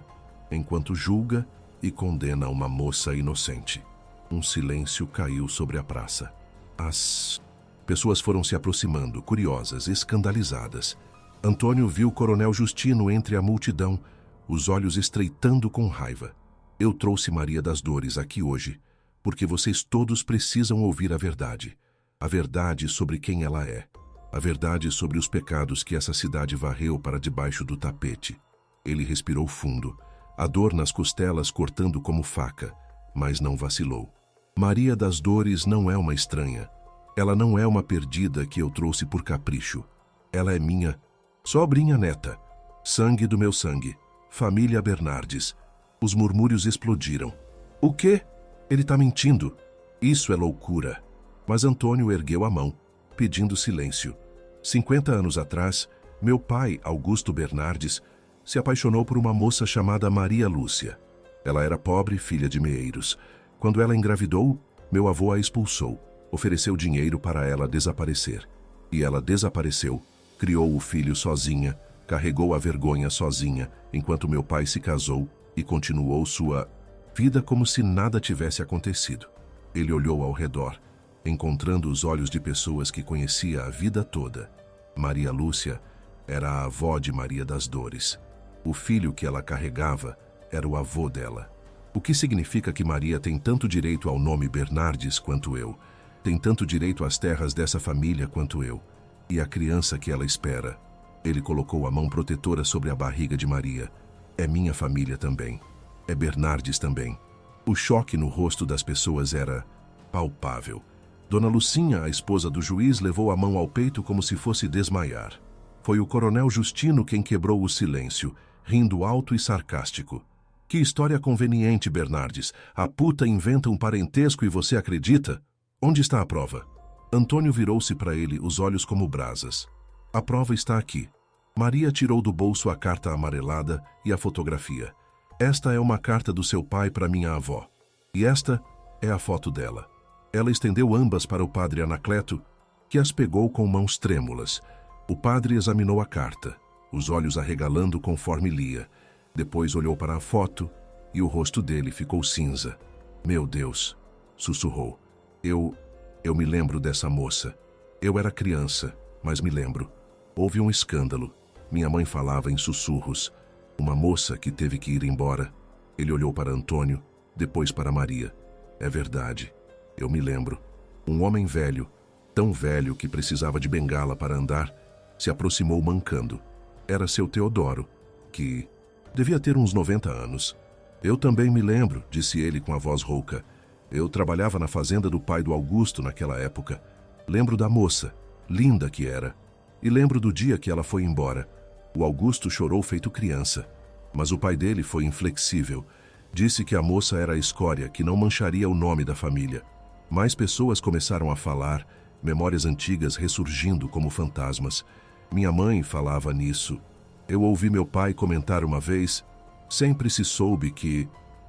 enquanto julga e condena uma moça inocente. Um silêncio caiu sobre a praça. As pessoas foram se aproximando, curiosas, escandalizadas. Antônio viu o coronel Justino entre a multidão, os olhos estreitando com raiva. Eu trouxe Maria das Dores aqui hoje, porque vocês todos precisam ouvir a verdade. A verdade sobre quem ela é. A verdade sobre os pecados que essa cidade varreu para debaixo do tapete. Ele respirou fundo, a dor nas costelas cortando como faca, mas não vacilou. Maria das Dores não é uma estranha. Ela não é uma perdida que eu trouxe por capricho. Ela é minha sobrinha neta, sangue do meu sangue, família Bernardes. Os murmúrios explodiram. O quê? Ele está mentindo. Isso é loucura. Mas Antônio ergueu a mão, pedindo silêncio. 50 anos atrás, meu pai, Augusto Bernardes, se apaixonou por uma moça chamada Maria Lúcia. Ela era pobre, filha de meeiros. Quando ela engravidou, meu avô a expulsou, ofereceu dinheiro para ela desaparecer. E ela desapareceu, criou o filho sozinha, carregou a vergonha sozinha, enquanto meu pai se casou e continuou sua vida como se nada tivesse acontecido. Ele olhou ao redor, encontrando os olhos de pessoas que conhecia a vida toda. Maria Lúcia era a avó de Maria das Dores. O filho que ela carregava era o avô dela. O que significa que Maria tem tanto direito ao nome Bernardes quanto eu, tem tanto direito às terras dessa família quanto eu, e a criança que ela espera. Ele colocou a mão protetora sobre a barriga de Maria. É minha família também. É Bernardes também. O choque no rosto das pessoas era palpável. Dona Lucinha, a esposa do juiz, levou a mão ao peito como se fosse desmaiar. Foi o coronel Justino quem quebrou o silêncio, rindo alto e sarcástico. Que história conveniente, Bernardes. A puta inventa um parentesco e você acredita? Onde está a prova? Antônio virou-se para ele, os olhos como brasas. A prova está aqui. Maria tirou do bolso a carta amarelada e a fotografia. Esta é uma carta do seu pai para minha avó. E esta é a foto dela. Ela estendeu ambas para o padre Anacleto, que as pegou com mãos trêmulas. O padre examinou a carta, os olhos arregalando conforme lia. Depois olhou para a foto e o rosto dele ficou cinza. Meu Deus, sussurrou. Eu me lembro dessa moça. Eu era criança, mas me lembro. Houve um escândalo. Minha mãe falava em sussurros. Uma moça que teve que ir embora. Ele olhou para Antônio, depois para Maria. É verdade. Eu me lembro. Um homem velho, tão velho que precisava de bengala para andar, se aproximou mancando. Era seu Teodoro, que devia ter uns 90 anos. Eu também me lembro, disse ele com a voz rouca. Eu trabalhava na fazenda do pai do Augusto naquela época. Lembro da moça, linda que era. E lembro do dia que ela foi embora. O Augusto chorou feito criança. Mas o pai dele foi inflexível. Disse que a moça era a escória, que não mancharia o nome da família. Mais pessoas começaram a falar, memórias antigas ressurgindo como fantasmas. Minha mãe falava nisso. Eu ouvi meu pai comentar uma vez. Sempre se soube que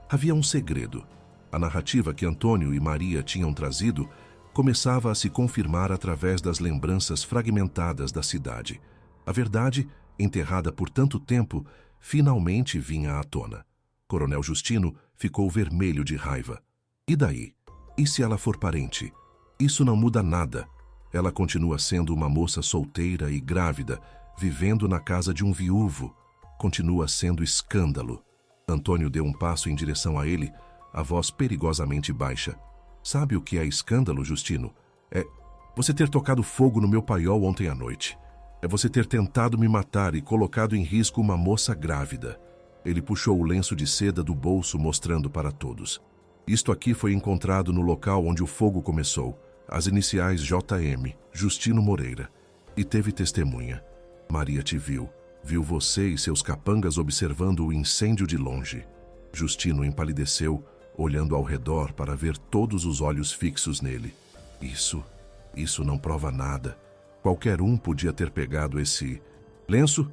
havia um segredo. A narrativa que Antônio e Maria tinham trazido começava a se confirmar através das lembranças fragmentadas da cidade. A verdade, enterrada por tanto tempo, finalmente vinha à tona. Coronel Justino ficou vermelho de raiva. E daí? E se ela for parente? Isso não muda nada. Ela continua sendo uma moça solteira e grávida, vivendo na casa de um viúvo. Continua sendo escândalo. Antônio deu um passo em direção a ele, a voz perigosamente baixa. Sabe o que é escândalo, Justino? É você ter tocado fogo no meu paiol ontem à noite. É você ter tentado me matar e colocado em risco uma moça grávida. Ele puxou o lenço de seda do bolso, mostrando para todos. Isto aqui foi encontrado no local onde o fogo começou. As iniciais JM, Justino Moreira. E teve testemunha. Maria te viu. Viu você e seus capangas observando o incêndio de longe. Justino empalideceu, olhando ao redor para ver todos os olhos fixos nele. Isso não prova nada. Qualquer um podia ter pegado esse lenço.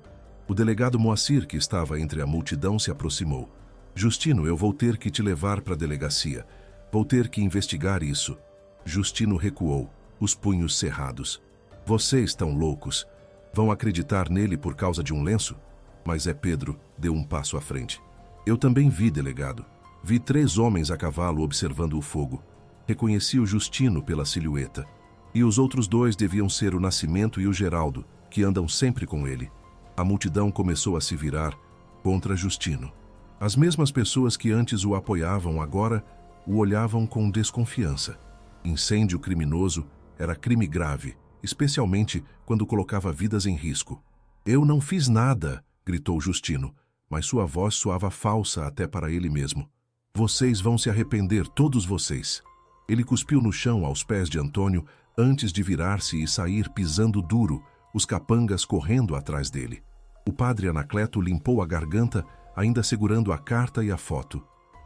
O delegado Moacir, que estava entre a multidão, se aproximou. Justino, eu vou ter que te levar para a delegacia. Vou ter que investigar isso. Justino recuou, os punhos cerrados. Vocês estão loucos. Vão acreditar nele por causa de um lenço? Mas Pedro deu um passo à frente. Eu também vi, delegado. Vi 3 homens a cavalo observando o fogo. Reconheci o Justino pela silhueta. E os outros dois deviam ser o Nascimento e o Geraldo, que andam sempre com ele. A multidão começou a se virar contra Justino. As mesmas pessoas que antes o apoiavam agora o olhavam com desconfiança. Incêndio criminoso era crime grave, especialmente quando colocava vidas em risco. "Eu não fiz nada", gritou Justino, mas sua voz soava falsa até para ele mesmo. "Vocês vão se arrepender, todos vocês." Ele cuspiu no chão aos pés de Antônio antes de virar-se e sair pisando duro, os capangas correndo atrás dele. O padre Anacleto limpou a garganta, ainda segurando a carta e a foto.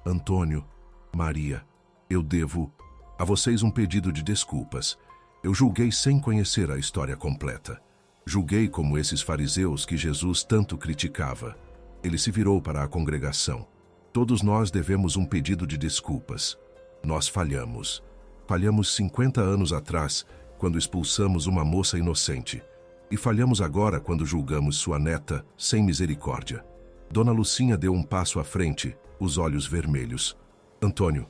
"Antônio, Maria, eu devo a vocês um pedido de desculpas. Eu julguei sem conhecer a história completa. Julguei como esses fariseus que Jesus tanto criticava." Ele se virou para a congregação. "Todos nós devemos um pedido de desculpas. Nós falhamos. Falhamos 50 anos atrás, quando expulsamos uma moça inocente. E falhamos agora quando julgamos sua neta sem misericórdia." Dona Lucinha deu um passo à frente, os olhos vermelhos. "Antônio,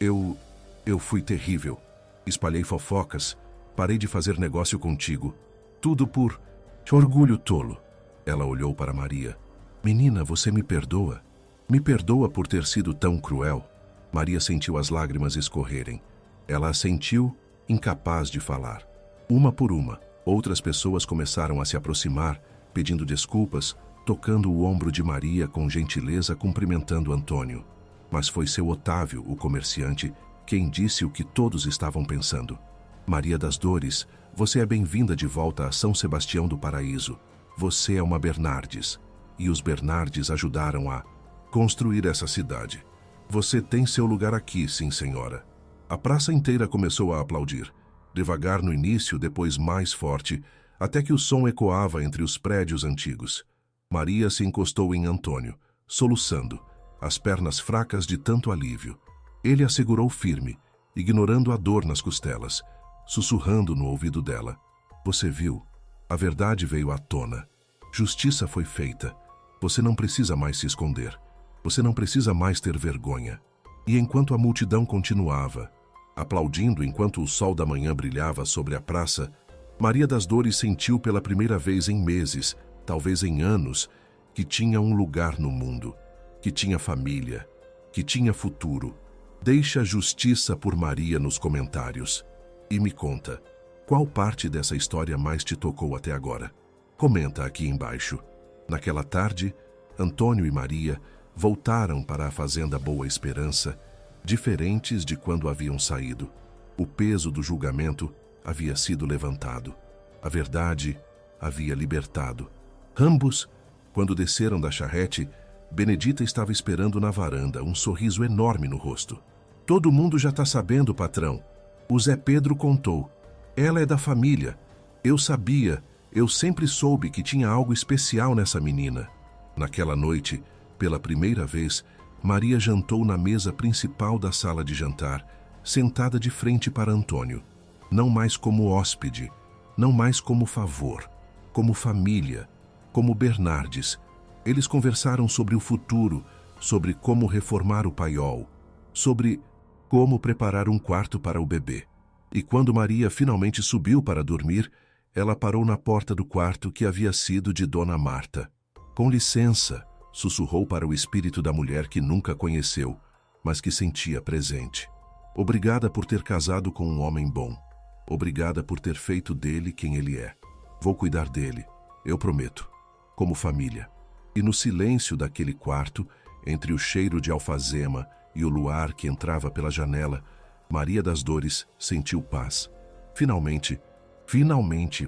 eu fui terrível. Espalhei fofocas, parei de fazer negócio contigo. Tudo por orgulho tolo." Ela olhou para Maria. "Menina, você me perdoa? Me perdoa por ter sido tão cruel?" Maria sentiu as lágrimas escorrerem. Ela assentiu, incapaz de falar. Uma por uma, outras pessoas começaram a se aproximar, pedindo desculpas, tocando o ombro de Maria com gentileza, cumprimentando Antônio. Mas foi seu Otávio, o comerciante, quem disse o que todos estavam pensando. "Maria das Dores, você é bem-vinda de volta a São Sebastião do Paraíso. Você é uma Bernardes. E os Bernardes ajudaram a construir essa cidade. Você tem seu lugar aqui, sim, senhora." A praça inteira começou a aplaudir. Devagar no início, depois mais forte, até que o som ecoava entre os prédios antigos. Maria se encostou em Antônio, soluçando, as pernas fracas de tanto alívio. Ele a segurou firme, ignorando a dor nas costelas, sussurrando no ouvido dela. "Você viu? A verdade veio à tona. Justiça foi feita. Você não precisa mais se esconder. Você não precisa mais ter vergonha." E enquanto a multidão continuava, aplaudindo enquanto o sol da manhã brilhava sobre a praça, Maria das Dores sentiu pela primeira vez em meses, talvez em anos, que tinha um lugar no mundo, que tinha família, que tinha futuro. Deixa justiça por Maria nos comentários. E me conta, qual parte dessa história mais te tocou até agora? Comenta aqui embaixo. Naquela tarde, Antônio e Maria voltaram para a Fazenda Boa Esperança, diferentes de quando haviam saído. O peso do julgamento havia sido levantado. A verdade havia libertado. Ambos, quando desceram da charrete, Benedita estava esperando na varanda, um sorriso enorme no rosto. "Todo mundo já está sabendo, patrão. O Zé Pedro contou. Ela é da família. Eu sabia, eu sempre soube que tinha algo especial nessa menina." Naquela noite, pela primeira vez, Maria jantou na mesa principal da sala de jantar, sentada de frente para Antônio. Não mais como hóspede, não mais como favor, como família, como Bernardes. Eles conversaram sobre o futuro, sobre como reformar o paiol, sobre como preparar um quarto para o bebê. E quando Maria finalmente subiu para dormir, ela parou na porta do quarto que havia sido de Dona Marta. "Com licença", sussurrou para o espírito da mulher que nunca conheceu, mas que sentia presente. "Obrigada por ter casado com um homem bom. Obrigada por ter feito dele quem ele é. Vou cuidar dele, eu prometo, como família." E no silêncio daquele quarto, entre o cheiro de alfazema e o luar que entrava pela janela, Maria das Dores sentiu paz. Finalmente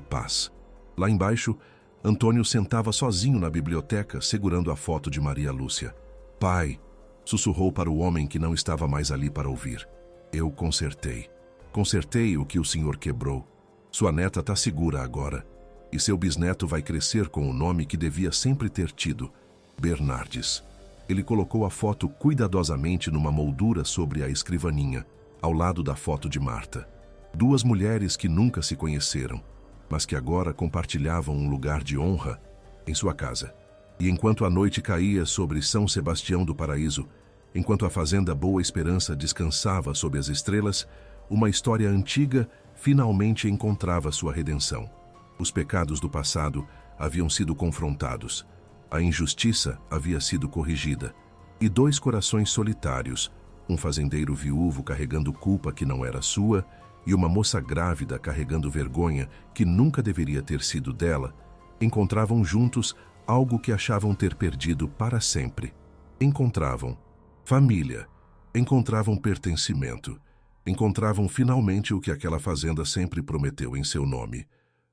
paz. Lá embaixo, Antônio sentava sozinho na biblioteca, segurando a foto de Maria Lúcia. "Pai", sussurrou para o homem que não estava mais ali para ouvir. "Eu consertei. Consertei o que o senhor quebrou. Sua neta está segura agora. E seu bisneto vai crescer com o nome que devia sempre ter tido, Bernardes." Ele colocou a foto cuidadosamente numa moldura sobre a escrivaninha, ao lado da foto de Marta. Duas mulheres que nunca se conheceram, mas que agora compartilhavam um lugar de honra em sua casa. E enquanto a noite caía sobre São Sebastião do Paraíso, enquanto a Fazenda Boa Esperança descansava sob as estrelas, uma história antiga finalmente encontrava sua redenção. Os pecados do passado haviam sido confrontados, a injustiça havia sido corrigida, e dois corações solitários, um fazendeiro viúvo carregando culpa que não era sua e uma moça grávida carregando vergonha que nunca deveria ter sido dela, encontravam juntos algo que achavam ter perdido para sempre. Encontravam família, encontravam pertencimento, encontravam finalmente o que aquela fazenda sempre prometeu em seu nome: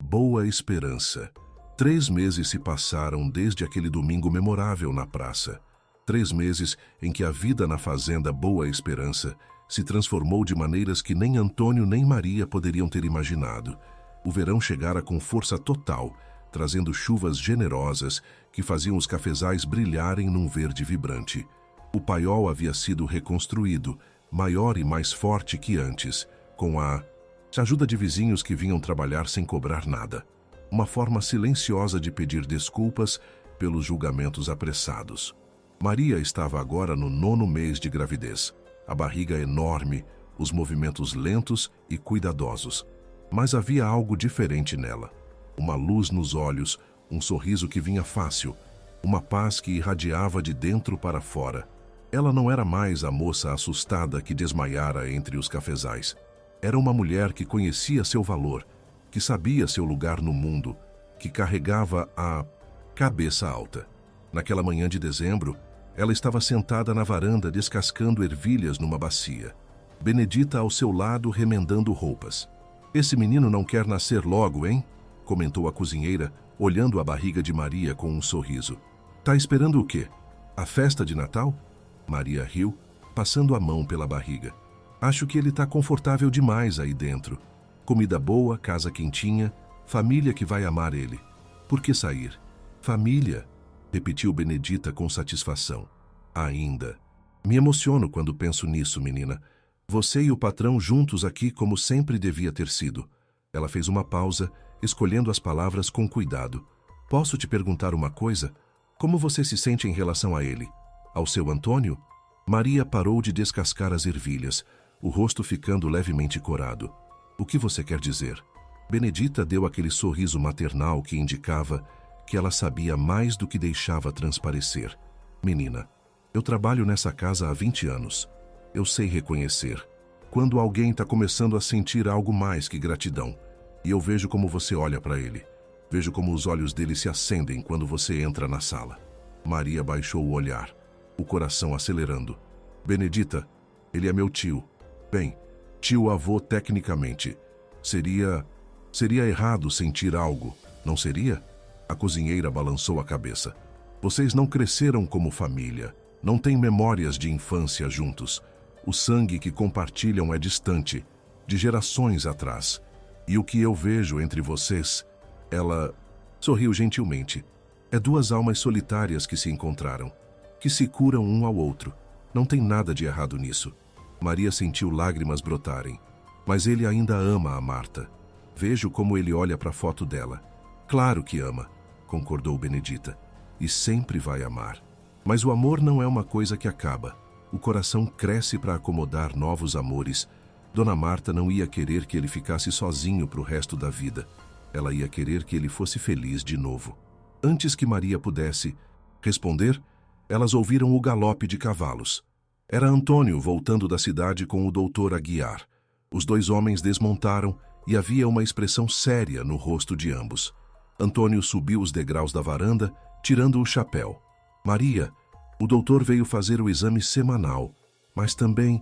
Boa Esperança. 3 meses se passaram desde aquele domingo memorável na praça. 3 meses em que a vida na fazenda Boa Esperança se transformou de maneiras que nem Antônio nem Maria poderiam ter imaginado. O verão chegara com força total, trazendo chuvas generosas que faziam os cafezais brilharem num verde vibrante. O paiol havia sido reconstruído, maior e mais forte que antes, com a ajuda de vizinhos que vinham trabalhar sem cobrar nada. Uma forma silenciosa de pedir desculpas pelos julgamentos apressados. Maria estava agora no 9º mês de gravidez. A barriga enorme, os movimentos lentos e cuidadosos. Mas havia algo diferente nela. Uma luz nos olhos, um sorriso que vinha fácil, uma paz que irradiava de dentro para fora. Ela não era mais a moça assustada que desmaiara entre os cafezais. Era uma mulher que conhecia seu valor, que sabia seu lugar no mundo, que carregava a cabeça alta. Naquela manhã de dezembro, ela estava sentada na varanda descascando ervilhas numa bacia. Benedita ao seu lado remendando roupas. "Esse menino não quer nascer logo, hein?" comentou a cozinheira, olhando a barriga de Maria com um sorriso. "Tá esperando o quê? A festa de Natal?" Maria riu, passando a mão pela barriga. "Acho que ele tá confortável demais aí dentro. Comida boa, casa quentinha, família que vai amar ele. Por que sair? Família", repetiu Benedita com satisfação. "Ainda. Me emociono quando penso nisso, menina. Você e o patrão juntos aqui como sempre devia ter sido." Ela fez uma pausa, escolhendo as palavras com cuidado. "Posso te perguntar uma coisa? Como você se sente em relação a ele? Ao seu Antônio?" Maria parou de descascar as ervilhas, o rosto ficando levemente corado. "O que você quer dizer?" Benedita deu aquele sorriso maternal que indicava que ela sabia mais do que deixava transparecer. "Menina, eu trabalho nessa casa há 20 anos. Eu sei reconhecer quando alguém está começando a sentir algo mais que gratidão. E eu vejo como você olha para ele. Vejo como os olhos dele se acendem quando você entra na sala." Maria baixou o olhar, o coração acelerando. "Benedita, ele é meu tio. Bem, tio-avô tecnicamente. Seria errado sentir algo, não seria?" A cozinheira balançou a cabeça. "Vocês não cresceram como família, não têm memórias de infância juntos. O sangue que compartilham é distante, de gerações atrás. E o que eu vejo entre vocês..." Ela sorriu gentilmente. "É 2 almas solitárias que se encontraram, que se curam um ao outro. Não tem nada de errado nisso." Maria sentiu lágrimas brotarem. "Mas ele ainda ama a Marta. Vejo como ele olha para a foto dela. Claro que ama", concordou Benedita. "E sempre vai amar. Mas o amor não é uma coisa que acaba. O coração cresce para acomodar novos amores. Dona Marta não ia querer que ele ficasse sozinho para o resto da vida. Ela ia querer que ele fosse feliz de novo." Antes que Maria pudesse responder, elas ouviram o galope de cavalos. Era Antônio voltando da cidade com o doutor Aguiar. Os 2 homens desmontaram e havia uma expressão séria no rosto de ambos. Antônio subiu os degraus da varanda, tirando o chapéu. "Maria, o doutor veio fazer o exame semanal, mas também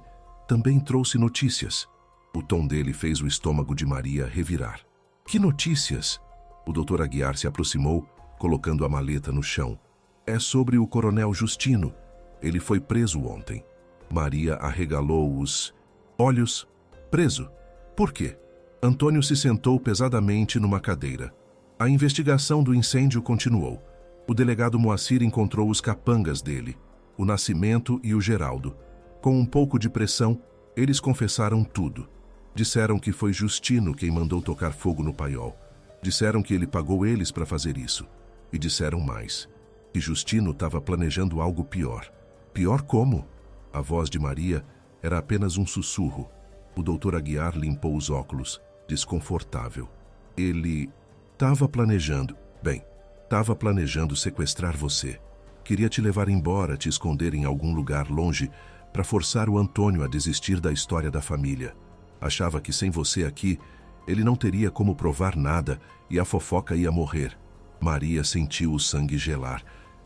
trouxe notícias." O tom dele fez o estômago de Maria revirar. "Que notícias?" O doutor Aguiar se aproximou, colocando a maleta no chão. "É sobre o coronel Justino. Ele foi preso ontem." Maria arregalou os olhos. "Preso? Por quê?" Antônio se sentou pesadamente numa cadeira. A investigação do incêndio continuou. O delegado Moacir encontrou os capangas dele, o Nascimento e o Geraldo. Com um pouco de pressão, eles confessaram tudo. Disseram que foi Justino quem mandou tocar fogo no paiol. Disseram que ele pagou eles para fazer isso. E disseram mais, que Justino estava planejando algo pior. "Pior como?" A voz de Maria era apenas um sussurro. O doutor Aguiar limpou os óculos, desconfortável. Ele estava planejando. Bem, estava planejando sequestrar você. Queria te levar embora, te esconder em algum lugar longe, para forçar o Antônio a desistir da história da família. Achava que sem você aqui, ele não teria como provar nada e a fofoca ia morrer. Maria sentiu o sangue gelar.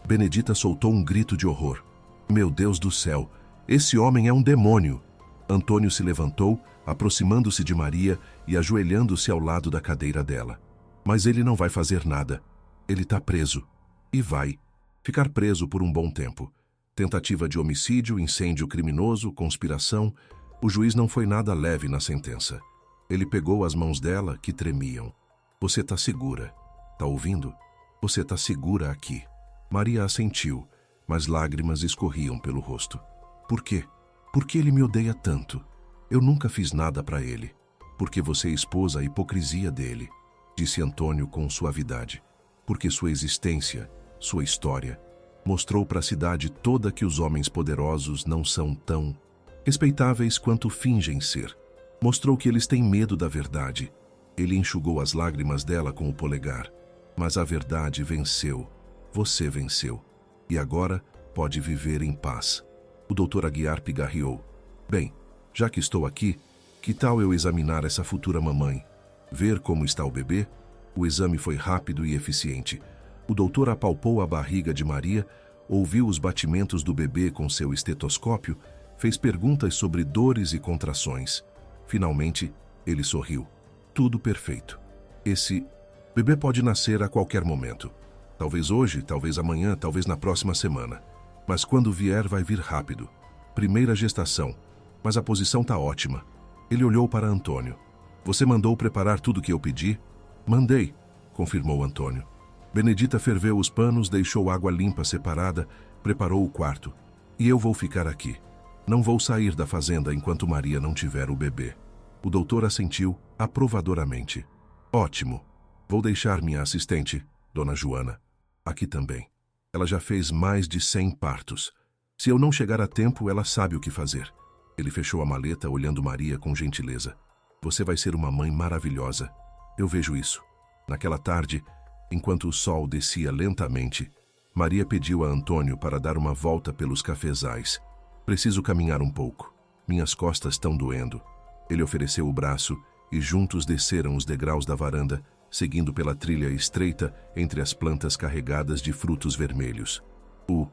Benedita soltou um grito de horror. Meu Deus do céu, esse homem é um demônio! Antônio se levantou, aproximando-se de Maria e ajoelhando-se ao lado da cadeira dela. Mas ele não vai fazer nada. Ele está preso. E vai ficar preso por um bom tempo. Tentativa de homicídio, incêndio criminoso, conspiração. O juiz não foi nada leve na sentença. Ele pegou as mãos dela, que tremiam. Você está segura. Tá ouvindo? Você está segura aqui. Maria assentiu, mas lágrimas escorriam pelo rosto. Por quê? Por que ele me odeia tanto? Eu nunca fiz nada para ele. Porque você expôs a hipocrisia dele, disse Antônio com suavidade. Porque sua existência, sua história, mostrou para a cidade toda que os homens poderosos não são tão respeitáveis quanto fingem ser. Mostrou que eles têm medo da verdade. Ele enxugou as lágrimas dela com o polegar. Mas a verdade venceu. Você venceu. E agora pode viver em paz. O doutor Aguiar pigarreou. Bem, já que estou aqui, que tal eu examinar essa futura mamãe? Ver como está o bebê? O exame foi rápido e eficiente. O doutor apalpou a barriga de Maria, ouviu os batimentos do bebê com seu estetoscópio, fez perguntas sobre dores e contrações. Finalmente, ele sorriu. Tudo perfeito. Esse bebê pode nascer a qualquer momento. Talvez hoje, talvez amanhã, talvez na próxima semana. Mas quando vier, vai vir rápido. Primeira gestação. Mas a posição tá ótima. Ele olhou para Antônio. Você mandou preparar tudo que eu pedi? Mandei, confirmou Antônio. Benedita ferveu os panos, deixou água limpa separada, preparou o quarto. E eu vou ficar aqui. Não vou sair da fazenda enquanto Maria não tiver o bebê. O doutor assentiu aprovadoramente. Ótimo. Vou deixar minha assistente, Dona Joana, aqui também. Ela já fez mais de 100 partos. Se eu não chegar a tempo, ela sabe o que fazer. Ele fechou a maleta, olhando Maria com gentileza. Você vai ser uma mãe maravilhosa. Eu vejo isso. Naquela tarde, enquanto o sol descia lentamente, Maria pediu a Antônio para dar uma volta pelos cafezais. Preciso caminhar um pouco. Minhas costas estão doendo. Ele ofereceu o braço e juntos desceram os degraus da varanda, seguindo pela trilha estreita entre as plantas carregadas de frutos vermelhos. O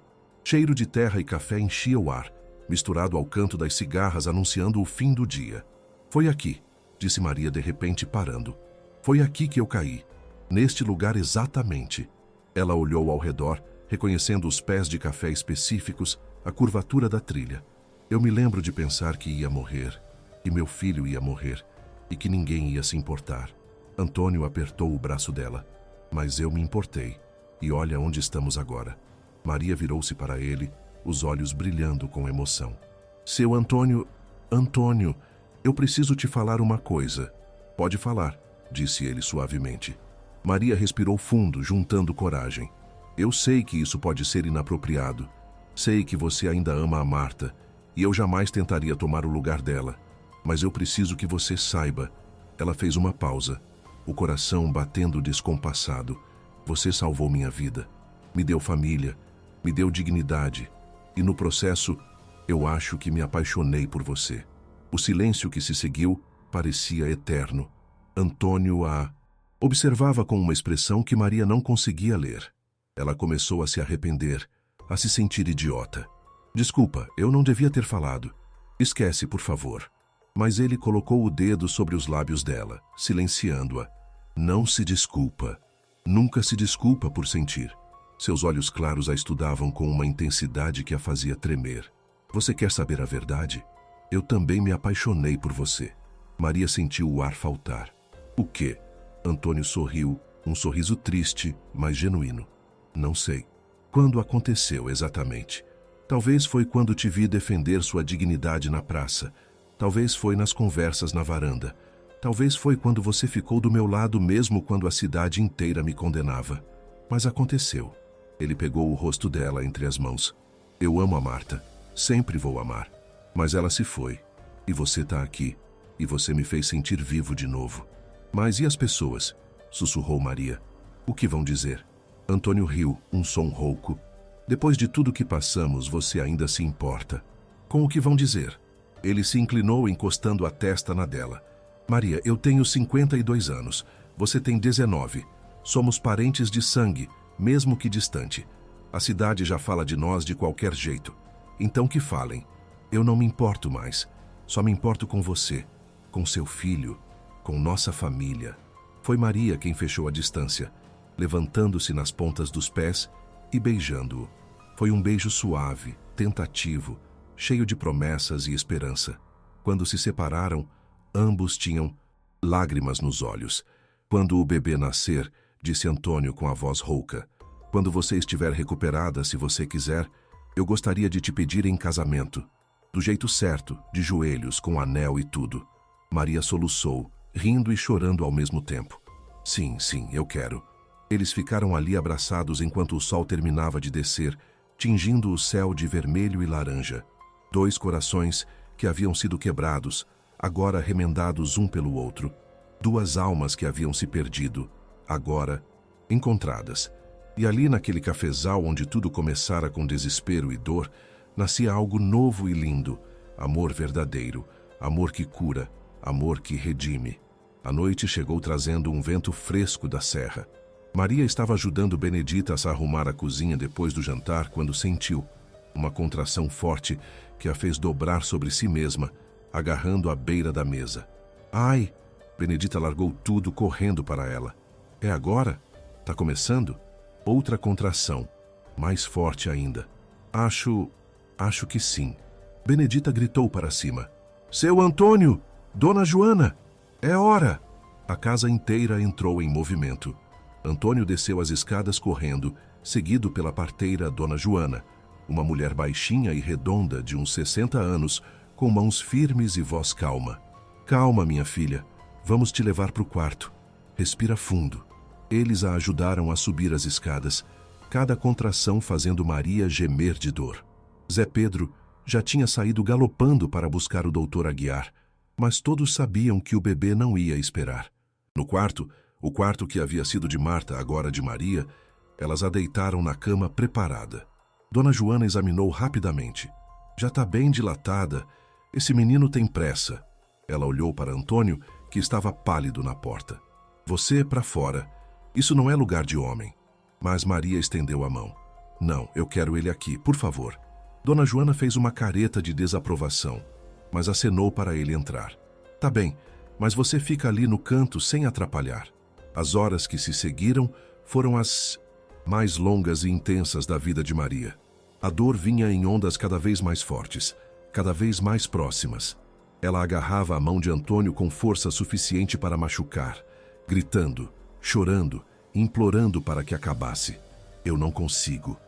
cheiro de terra e café enchia o ar, misturado ao canto das cigarras anunciando o fim do dia. Foi aqui, disse Maria de repente parando. Foi aqui que eu caí. Neste lugar exatamente. Ela olhou ao redor, reconhecendo os pés de café específicos, a curvatura da trilha. Eu me lembro de pensar que ia morrer, e meu filho ia morrer, e que ninguém ia se importar. Antônio apertou o braço dela. Mas eu me importei. E olha onde estamos agora. Maria virou-se para ele, os olhos brilhando com emoção. Seu Antônio... Antônio, eu preciso te falar uma coisa. Pode falar, disse ele suavemente. Maria respirou fundo, juntando coragem. Eu sei que isso pode ser inapropriado. Sei que você ainda ama a Marta, e eu jamais tentaria tomar o lugar dela. Mas eu preciso que você saiba. Ela fez uma pausa, o coração batendo descompassado. Você salvou minha vida. Me deu família, me deu dignidade. E no processo, eu acho que me apaixonei por você. O silêncio que se seguiu parecia eterno. Antônio a observava com uma expressão que Maria não conseguia ler. Ela começou a se arrepender, a se sentir idiota. Desculpa, eu não devia ter falado. Esquece, por favor. Mas ele colocou o dedo sobre os lábios dela, silenciando-a. Não se desculpa. Nunca se desculpa por sentir. Seus olhos claros a estudavam com uma intensidade que a fazia tremer. Você quer saber a verdade? Eu também me apaixonei por você. Maria sentiu o ar faltar. O quê? Antônio sorriu, um sorriso triste, mas genuíno. Não sei. Quando aconteceu exatamente? Talvez foi quando te vi defender sua dignidade na praça. Talvez foi nas conversas na varanda. Talvez foi quando você ficou do meu lado mesmo quando a cidade inteira me condenava. Mas aconteceu. Ele pegou o rosto dela entre as mãos. Eu amo a Marta. Sempre vou amar. Mas ela se foi. E você está aqui. e você me fez sentir vivo de novo. Mas e as pessoas? Sussurrou Maria. O que vão dizer? Antônio riu, um som rouco. Depois de tudo que passamos, você ainda se importa. Com o que vão dizer? Ele se inclinou, encostando a testa na dela. Maria, eu tenho 52 anos. Você tem 19. Somos parentes de sangue, mesmo que distante. A cidade já fala de nós de qualquer jeito. Então que falem. Eu não me importo mais. Só me importo com você, com seu filho, com nossa família. Foi Maria quem fechou a distância, levantando-se nas pontas dos pés e beijando-o. Foi um beijo suave, tentativo, cheio de promessas e esperança. Quando se separaram, ambos tinham lágrimas nos olhos. Quando o bebê nascer, disse Antônio com a voz rouca, quando você estiver recuperada, se você quiser, eu gostaria de te pedir em casamento. Do jeito certo, de joelhos, com anel e tudo. Maria soluçou, rindo e chorando ao mesmo tempo. Sim, sim, eu quero. Eles ficaram ali abraçados enquanto o sol terminava de descer, tingindo o céu de vermelho e laranja. Dois corações que haviam sido quebrados, agora remendados um pelo outro. Duas almas que haviam se perdido, agora encontradas. E ali naquele cafezal onde tudo começara com desespero e dor, nascia algo novo e lindo, amor verdadeiro, amor que cura, amor que redime. A noite chegou trazendo um vento fresco da serra. Maria estava ajudando Benedita a se arrumar a cozinha depois do jantar quando sentiu uma contração forte que a fez dobrar sobre si mesma, agarrando à beira da mesa. Ai! Benedita largou tudo correndo para ela. É agora? Tá começando? Outra contração, mais forte ainda. Acho que sim. Benedita gritou para cima. Seu Antônio! Dona Joana! É hora! A casa inteira entrou em movimento. Antônio desceu as escadas correndo, seguido pela parteira Dona Joana, uma mulher baixinha e redonda de uns 60 anos, com mãos firmes e voz calma. Calma, minha filha. Vamos te levar para o quarto. Respira fundo. Eles a ajudaram a subir as escadas, cada contração fazendo Maria gemer de dor. Zé Pedro já tinha saído galopando para buscar o doutor Aguiar, mas todos sabiam que o bebê não ia esperar. No quarto, o quarto que havia sido de Marta, agora de Maria, elas a deitaram na cama preparada. Dona Joana examinou rapidamente. Já está bem dilatada. Esse menino tem pressa. Ela olhou para Antônio, que estava pálido na porta. Você para fora. Isso não é lugar de homem. Mas Maria estendeu a mão. Não, eu quero ele aqui, por favor. Dona Joana fez uma careta de desaprovação, mas acenou para ele entrar. Tá bem, mas você fica ali no canto sem atrapalhar. As horas que se seguiram foram as mais longas e intensas da vida de Maria. A dor vinha em ondas cada vez mais fortes, cada vez mais próximas. Ela agarrava a mão de Antônio com força suficiente para machucar, gritando, chorando, implorando para que acabasse. Eu não consigo.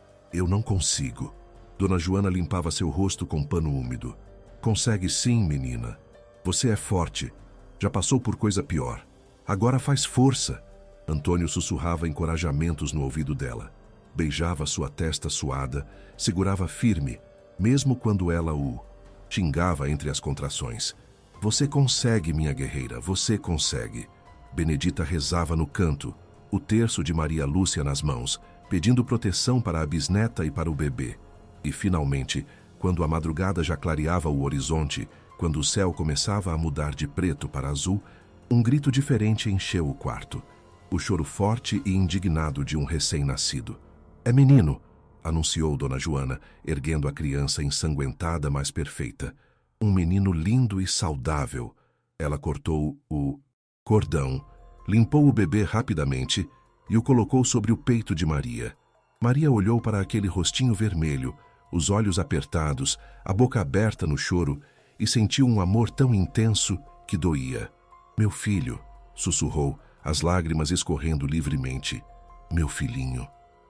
Dona Joana limpava seu rosto com pano úmido. Consegue sim, menina. Você é forte. Já passou por coisa pior. Agora faz força. Antônio sussurrava encorajamentos no ouvido dela. Beijava sua testa suada, segurava firme, mesmo quando ela o xingava entre as contrações. Você consegue, minha guerreira, você consegue. Benedita rezava no canto, o terço de Maria Lúcia nas mãos, pedindo proteção para a bisneta e para o bebê. E, finalmente, quando a madrugada já clareava o horizonte, quando o céu começava a mudar de preto para azul, um grito diferente encheu o quarto. O choro forte e indignado de um recém-nascido. É menino, anunciou Dona Joana, erguendo a criança ensanguentada, mas perfeita. Um menino lindo e saudável. Ela cortou o cordão, limpou o bebê rapidamente e o colocou sobre o peito de Maria. Maria olhou para aquele rostinho vermelho, os olhos apertados, a boca aberta no choro, e sentiu um amor tão intenso que doía. Meu filho, sussurrou, as lágrimas escorrendo livremente. Meu filhinho.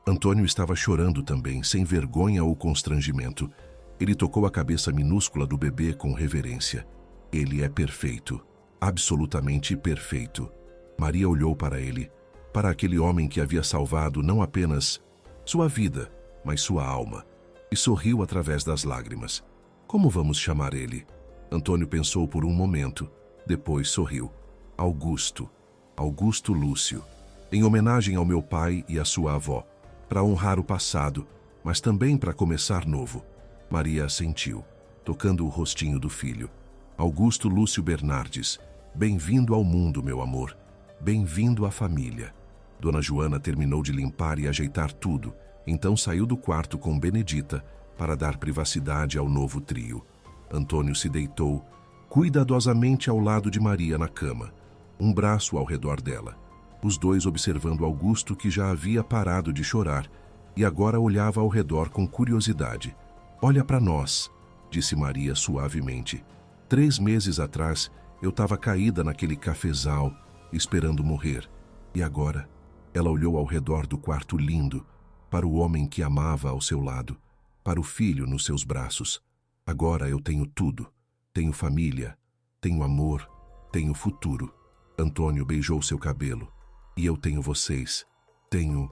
Antônio estava chorando também, sem vergonha ou constrangimento. Ele tocou a cabeça minúscula do bebê com reverência. Ele é perfeito, absolutamente perfeito. Maria olhou para ele, para aquele homem que havia salvado não apenas sua vida, mas sua alma, e sorriu através das lágrimas. Como vamos chamar ele? Antônio pensou por um momento. Depois sorriu. Augusto. Augusto Lúcio. Em homenagem ao meu pai e à sua avó. Para honrar o passado, mas também para começar novo. Maria assentiu, tocando o rostinho do filho. Augusto Lúcio Bernardes. Bem-vindo ao mundo, meu amor. Bem-vindo à família. Dona Joana terminou de limpar e ajeitar tudo, então saiu do quarto com Benedita para dar privacidade ao novo trio. Antônio se deitou cuidadosamente ao lado de Maria na cama, um braço ao redor dela. Os dois observando Augusto, que já havia parado de chorar e agora olhava ao redor com curiosidade. Olha para nós, disse Maria suavemente. 3 meses atrás eu estava caída naquele cafezal, esperando morrer. E agora? Ela olhou ao redor do quarto lindo, para o homem que amava ao seu lado, para o filho nos seus braços. Agora eu tenho tudo. Tenho família, tenho amor, tenho futuro. Antônio beijou seu cabelo. E eu tenho vocês. Tenho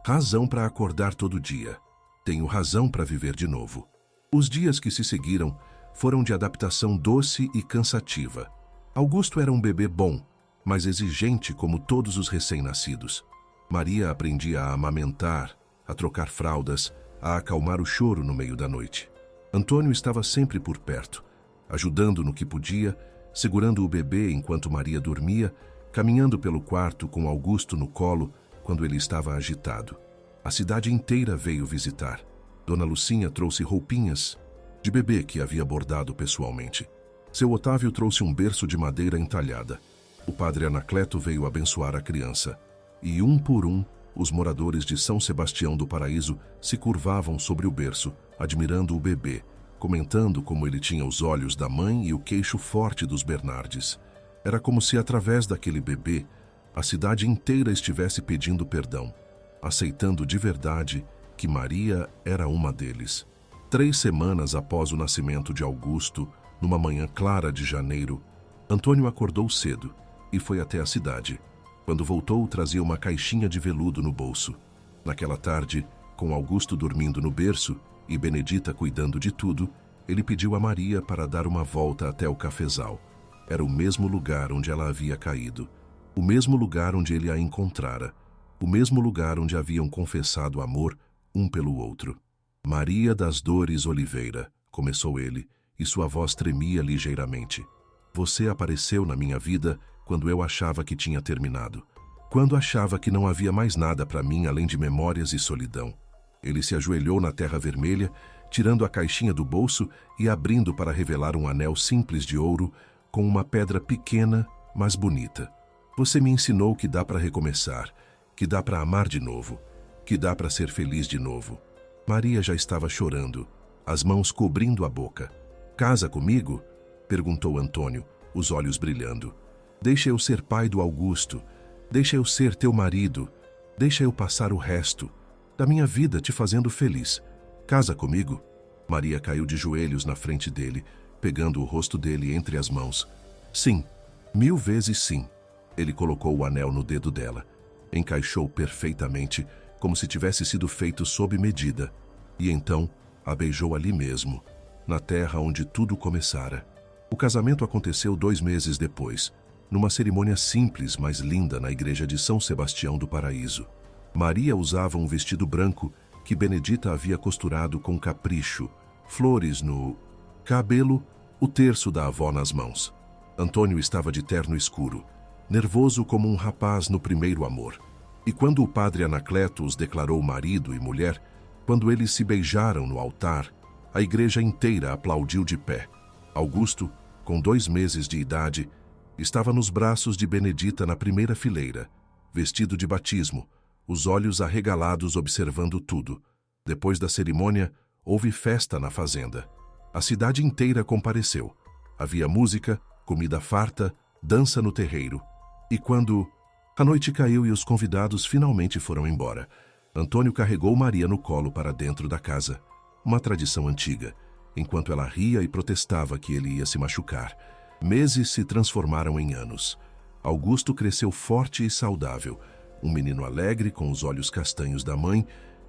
razão para acordar todo dia. Tenho razão para viver de novo. Os dias que se seguiram foram de adaptação doce e cansativa. Augusto era um bebê bom, mas exigente como todos os recém-nascidos. Maria aprendia a amamentar, a trocar fraldas, a acalmar o choro no meio da noite. Antônio estava sempre por perto, ajudando no que podia, segurando o bebê enquanto Maria dormia, caminhando pelo quarto com Augusto no colo quando ele estava agitado. A cidade inteira veio visitar. Dona Lucinha trouxe roupinhas de bebê que havia bordado pessoalmente. Seu Otávio trouxe um berço de madeira entalhada. O padre Anacleto veio abençoar a criança. E um por um, os moradores de São Sebastião do Paraíso se curvavam sobre o berço, admirando o bebê, comentando como ele tinha os olhos da mãe e o queixo forte dos Bernardes. Era como se, através daquele bebê, a cidade inteira estivesse pedindo perdão, aceitando de verdade que Maria era uma deles. 3 semanas após o nascimento de Augusto, numa manhã clara de janeiro, Antônio acordou cedo e foi até a cidade. Quando voltou, trazia uma caixinha de veludo no bolso. Naquela tarde, com Augusto dormindo no berço e Benedita cuidando de tudo, ele pediu a Maria para dar uma volta até o cafezal. Era o mesmo lugar onde ela havia caído, o mesmo lugar onde ele a encontrara, o mesmo lugar onde haviam confessado amor um pelo outro. Maria das Dores Oliveira, começou ele, e sua voz tremia ligeiramente. Você apareceu na minha vida quando eu achava que tinha terminado. Quando achava que não havia mais nada para mim além de memórias e solidão. Ele se ajoelhou na terra vermelha, tirando a caixinha do bolso e abrindo para revelar um anel simples de ouro com uma pedra pequena, mas bonita. Você me ensinou que dá para recomeçar, que dá para amar de novo, que dá para ser feliz de novo. Maria já estava chorando, as mãos cobrindo a boca. Casa comigo? Perguntou Antônio, os olhos brilhando. Deixa eu ser pai do Augusto. Deixa eu ser teu marido. Deixa eu passar o resto da minha vida te fazendo feliz. Casa comigo? Maria caiu de joelhos na frente dele, pegando o rosto dele entre as mãos. Sim, 1000 vezes sim. Ele colocou o anel no dedo dela. Encaixou perfeitamente, como se tivesse sido feito sob medida. E então a beijou ali mesmo, na terra onde tudo começara. O casamento aconteceu 2 meses depois, numa cerimônia simples, mas linda na igreja de São Sebastião do Paraíso. Maria usava um vestido branco que Benedita havia costurado com capricho, flores no cabelo, o terço da avó nas mãos. Antônio estava de terno escuro, nervoso como um rapaz no primeiro amor. E quando o padre Anacleto os declarou marido e mulher, quando eles se beijaram no altar, a igreja inteira aplaudiu de pé. Augusto, com 2 meses de idade, estava nos braços de Benedita na primeira fileira, vestido de batismo, os olhos arregalados observando tudo. Depois da cerimônia, houve festa na fazenda. A cidade inteira compareceu. Havia música, comida farta, dança no terreiro. E quando a noite caiu e os convidados finalmente foram embora, Antônio carregou Maria no colo para dentro da casa, uma tradição antiga, enquanto ela ria e protestava que ele ia se machucar. Meses se transformaram em anos. Augusto cresceu forte e saudável, um menino alegre com os olhos castanhos da mãe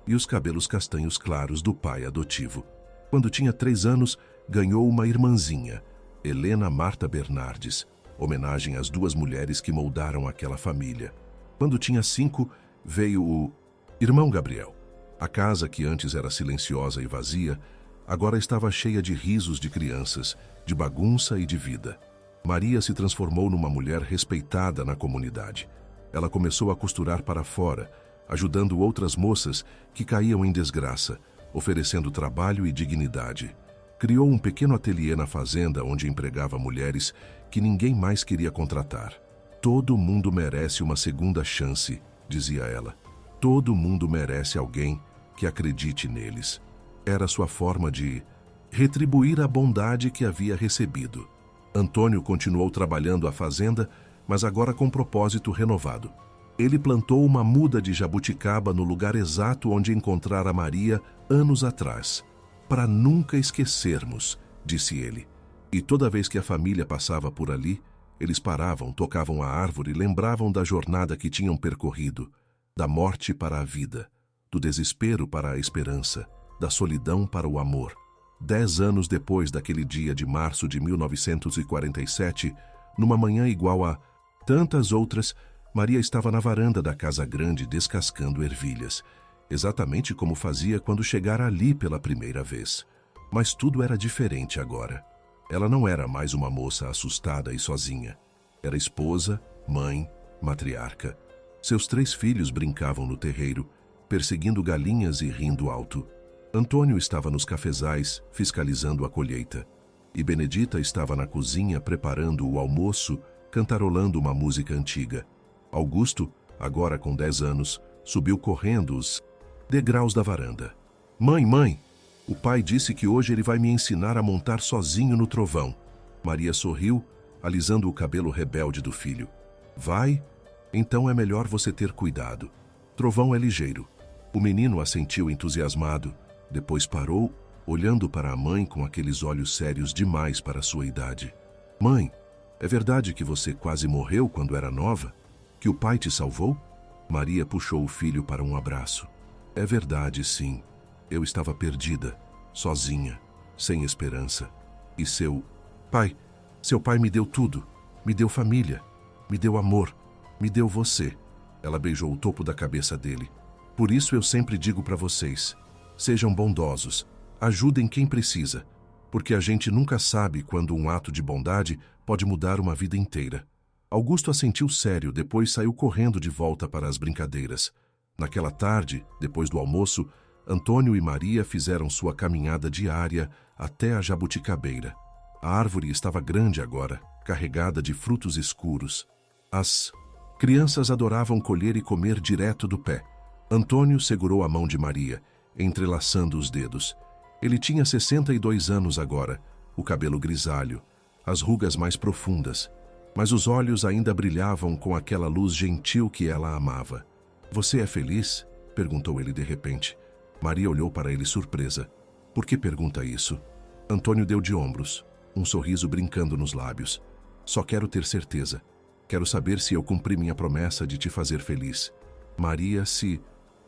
e os cabelos castanhos claros do pai adotivo. Quando tinha 3 anos, ganhou uma irmãzinha, Helena Marta Bernardes, homenagem às 2 mulheres que moldaram aquela família. Quando tinha 5, veio o irmão Gabriel. A casa, que antes era silenciosa e vazia, agora estava cheia de risos de crianças, de bagunça e de vida. Maria se transformou numa mulher respeitada na comunidade. Ela começou a costurar para fora, ajudando outras moças que caíam em desgraça, oferecendo trabalho e dignidade. Criou um pequeno ateliê na fazenda onde empregava mulheres que ninguém mais queria contratar. Todo mundo merece uma segunda chance, dizia ela. Todo mundo merece alguém que acredite neles. Era sua forma de retribuir a bondade que havia recebido. Antônio continuou trabalhando a fazenda, mas agora com propósito renovado. Ele plantou uma muda de jabuticaba no lugar exato onde encontrara Maria anos atrás. Para nunca esquecermos, disse ele. E toda vez que a família passava por ali, eles paravam, tocavam a árvore e lembravam da jornada que tinham percorrido, da morte para a vida, do desespero para a esperança, da solidão para o amor. 10 anos depois daquele dia de março de 1947, numa manhã igual a tantas outras, Maria estava na varanda da casa grande descascando ervilhas, exatamente como fazia quando chegara ali pela primeira vez. Mas tudo era diferente agora. Ela não era mais uma moça assustada e sozinha. Era esposa, mãe, matriarca. Seus 3 filhos brincavam no terreiro, perseguindo galinhas e rindo alto. Antônio estava nos cafezais, fiscalizando a colheita. E Benedita estava na cozinha preparando o almoço, cantarolando uma música antiga. Augusto, agora com 10 anos, subiu correndo os degraus da varanda. Mãe, mãe! O pai disse que hoje ele vai me ensinar a montar sozinho no trovão. Maria sorriu, alisando o cabelo rebelde do filho. Vai? Então é melhor você ter cuidado. Trovão é ligeiro. O menino assentiu entusiasmado, depois parou, olhando para a mãe com aqueles olhos sérios demais para sua idade. Mãe, é verdade que você quase morreu quando era nova? Que o pai te salvou? Maria puxou o filho para um abraço. É verdade, sim. Eu estava perdida, sozinha, sem esperança. E seu pai me deu tudo. Me deu família, me deu amor, me deu você. Ela beijou o topo da cabeça dele. Por isso eu sempre digo para vocês, sejam bondosos, ajudem quem precisa, porque a gente nunca sabe quando um ato de bondade pode mudar uma vida inteira. Augusto assentiu sério, depois saiu correndo de volta para as brincadeiras. Naquela tarde, depois do almoço, Antônio e Maria fizeram sua caminhada diária até a jabuticabeira. A árvore estava grande agora, carregada de frutos escuros. As crianças adoravam colher e comer direto do pé. Antônio segurou a mão de Maria, entrelaçando os dedos. Ele tinha 62 anos agora, o cabelo grisalho, as rugas mais profundas, mas os olhos ainda brilhavam com aquela luz gentil que ela amava. Você é feliz? Perguntou ele de repente. Maria olhou para ele surpresa. Por que pergunta isso? Antônio deu de ombros, um sorriso brincando nos lábios. Só quero ter certeza. Quero saber se eu cumpri minha promessa de te fazer feliz. Maria se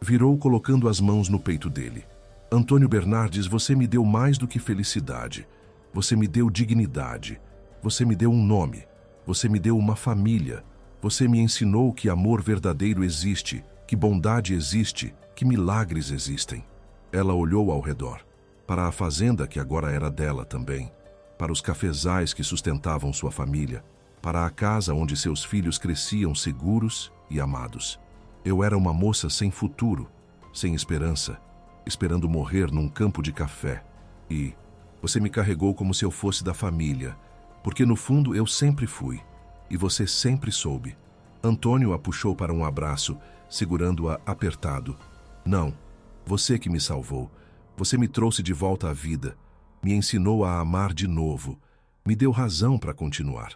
virou colocando as mãos no peito dele. Antônio Bernardes, você me deu mais do que felicidade. Você me deu dignidade. Você me deu um nome. Você me deu uma família. Você me ensinou que amor verdadeiro existe, que bondade existe, que milagres existem. Ela olhou ao redor, para a fazenda que agora era dela também, para os cafezais que sustentavam sua família, para a casa onde seus filhos cresciam seguros e amados. Eu era uma moça sem futuro, sem esperança, esperando morrer num campo de café. E você me carregou como se eu fosse da família, porque no fundo eu sempre fui, e você sempre soube. Antônio a puxou para um abraço, segurando-a apertado. Não, você que me salvou. Você me trouxe de volta à vida, me ensinou a amar de novo, me deu razão para continuar.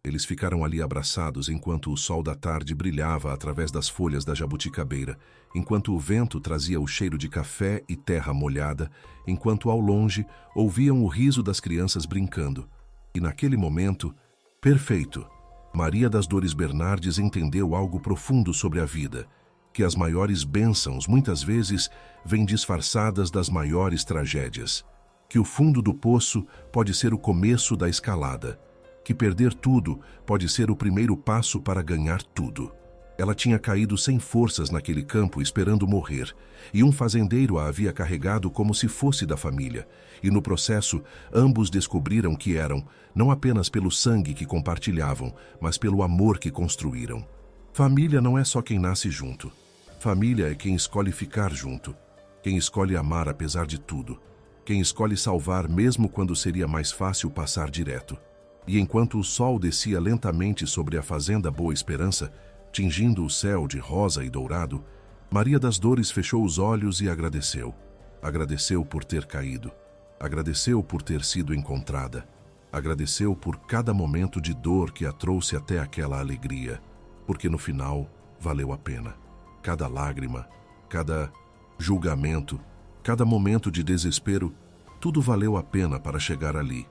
Eles ficaram ali abraçados enquanto o sol da tarde brilhava através das folhas da jabuticabeira, enquanto o vento trazia o cheiro de café e terra molhada, enquanto ao longe ouviam o riso das crianças brincando. E naquele momento, perfeito, Maria das Dores Bernardes entendeu algo profundo sobre a vida, que as maiores bênçãos muitas vezes vêm disfarçadas das maiores tragédias, que o fundo do poço pode ser o começo da escalada, que perder tudo pode ser o primeiro passo para ganhar tudo. Ela tinha caído sem forças naquele campo esperando morrer, e um fazendeiro a havia carregado como se fosse da família, e no processo ambos descobriram que eram, não apenas pelo sangue que compartilhavam, mas pelo amor que construíram. Família não é só quem nasce junto. Família é quem escolhe ficar junto, quem escolhe amar apesar de tudo, quem escolhe salvar mesmo quando seria mais fácil passar direto. E enquanto o sol descia lentamente sobre a fazenda Boa Esperança, tingindo o céu de rosa e dourado, Maria das Dores fechou os olhos e agradeceu. Agradeceu por ter caído. Agradeceu por ter sido encontrada. Agradeceu por cada momento de dor que a trouxe até aquela alegria, porque no final valeu a pena. Cada lágrima, cada julgamento, cada momento de desespero, tudo valeu a pena para chegar ali,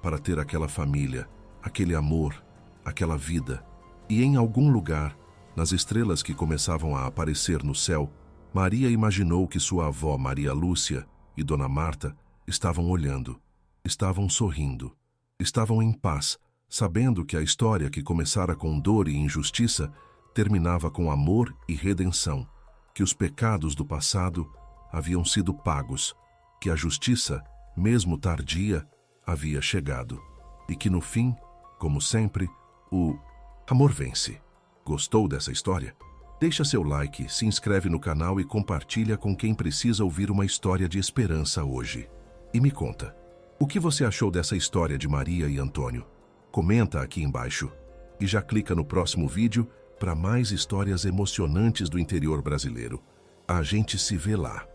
para ter aquela família, aquele amor, aquela vida. E em algum lugar, nas estrelas que começavam a aparecer no céu, Maria imaginou que sua avó Maria Lúcia e Dona Marta estavam olhando, estavam sorrindo, estavam em paz, sabendo que a história que começara com dor e injustiça terminava com amor e redenção, que os pecados do passado haviam sido pagos, que a justiça, mesmo tardia, havia chegado, e que no fim, como sempre, o amor vence. Gostou dessa história? Deixa seu like, se inscreve no canal e compartilha com quem precisa ouvir uma história de esperança hoje. E me conta, o que você achou dessa história de Maria e Antônio? Comenta aqui embaixo. E já clica no próximo vídeo para mais histórias emocionantes do interior brasileiro. A gente se vê lá.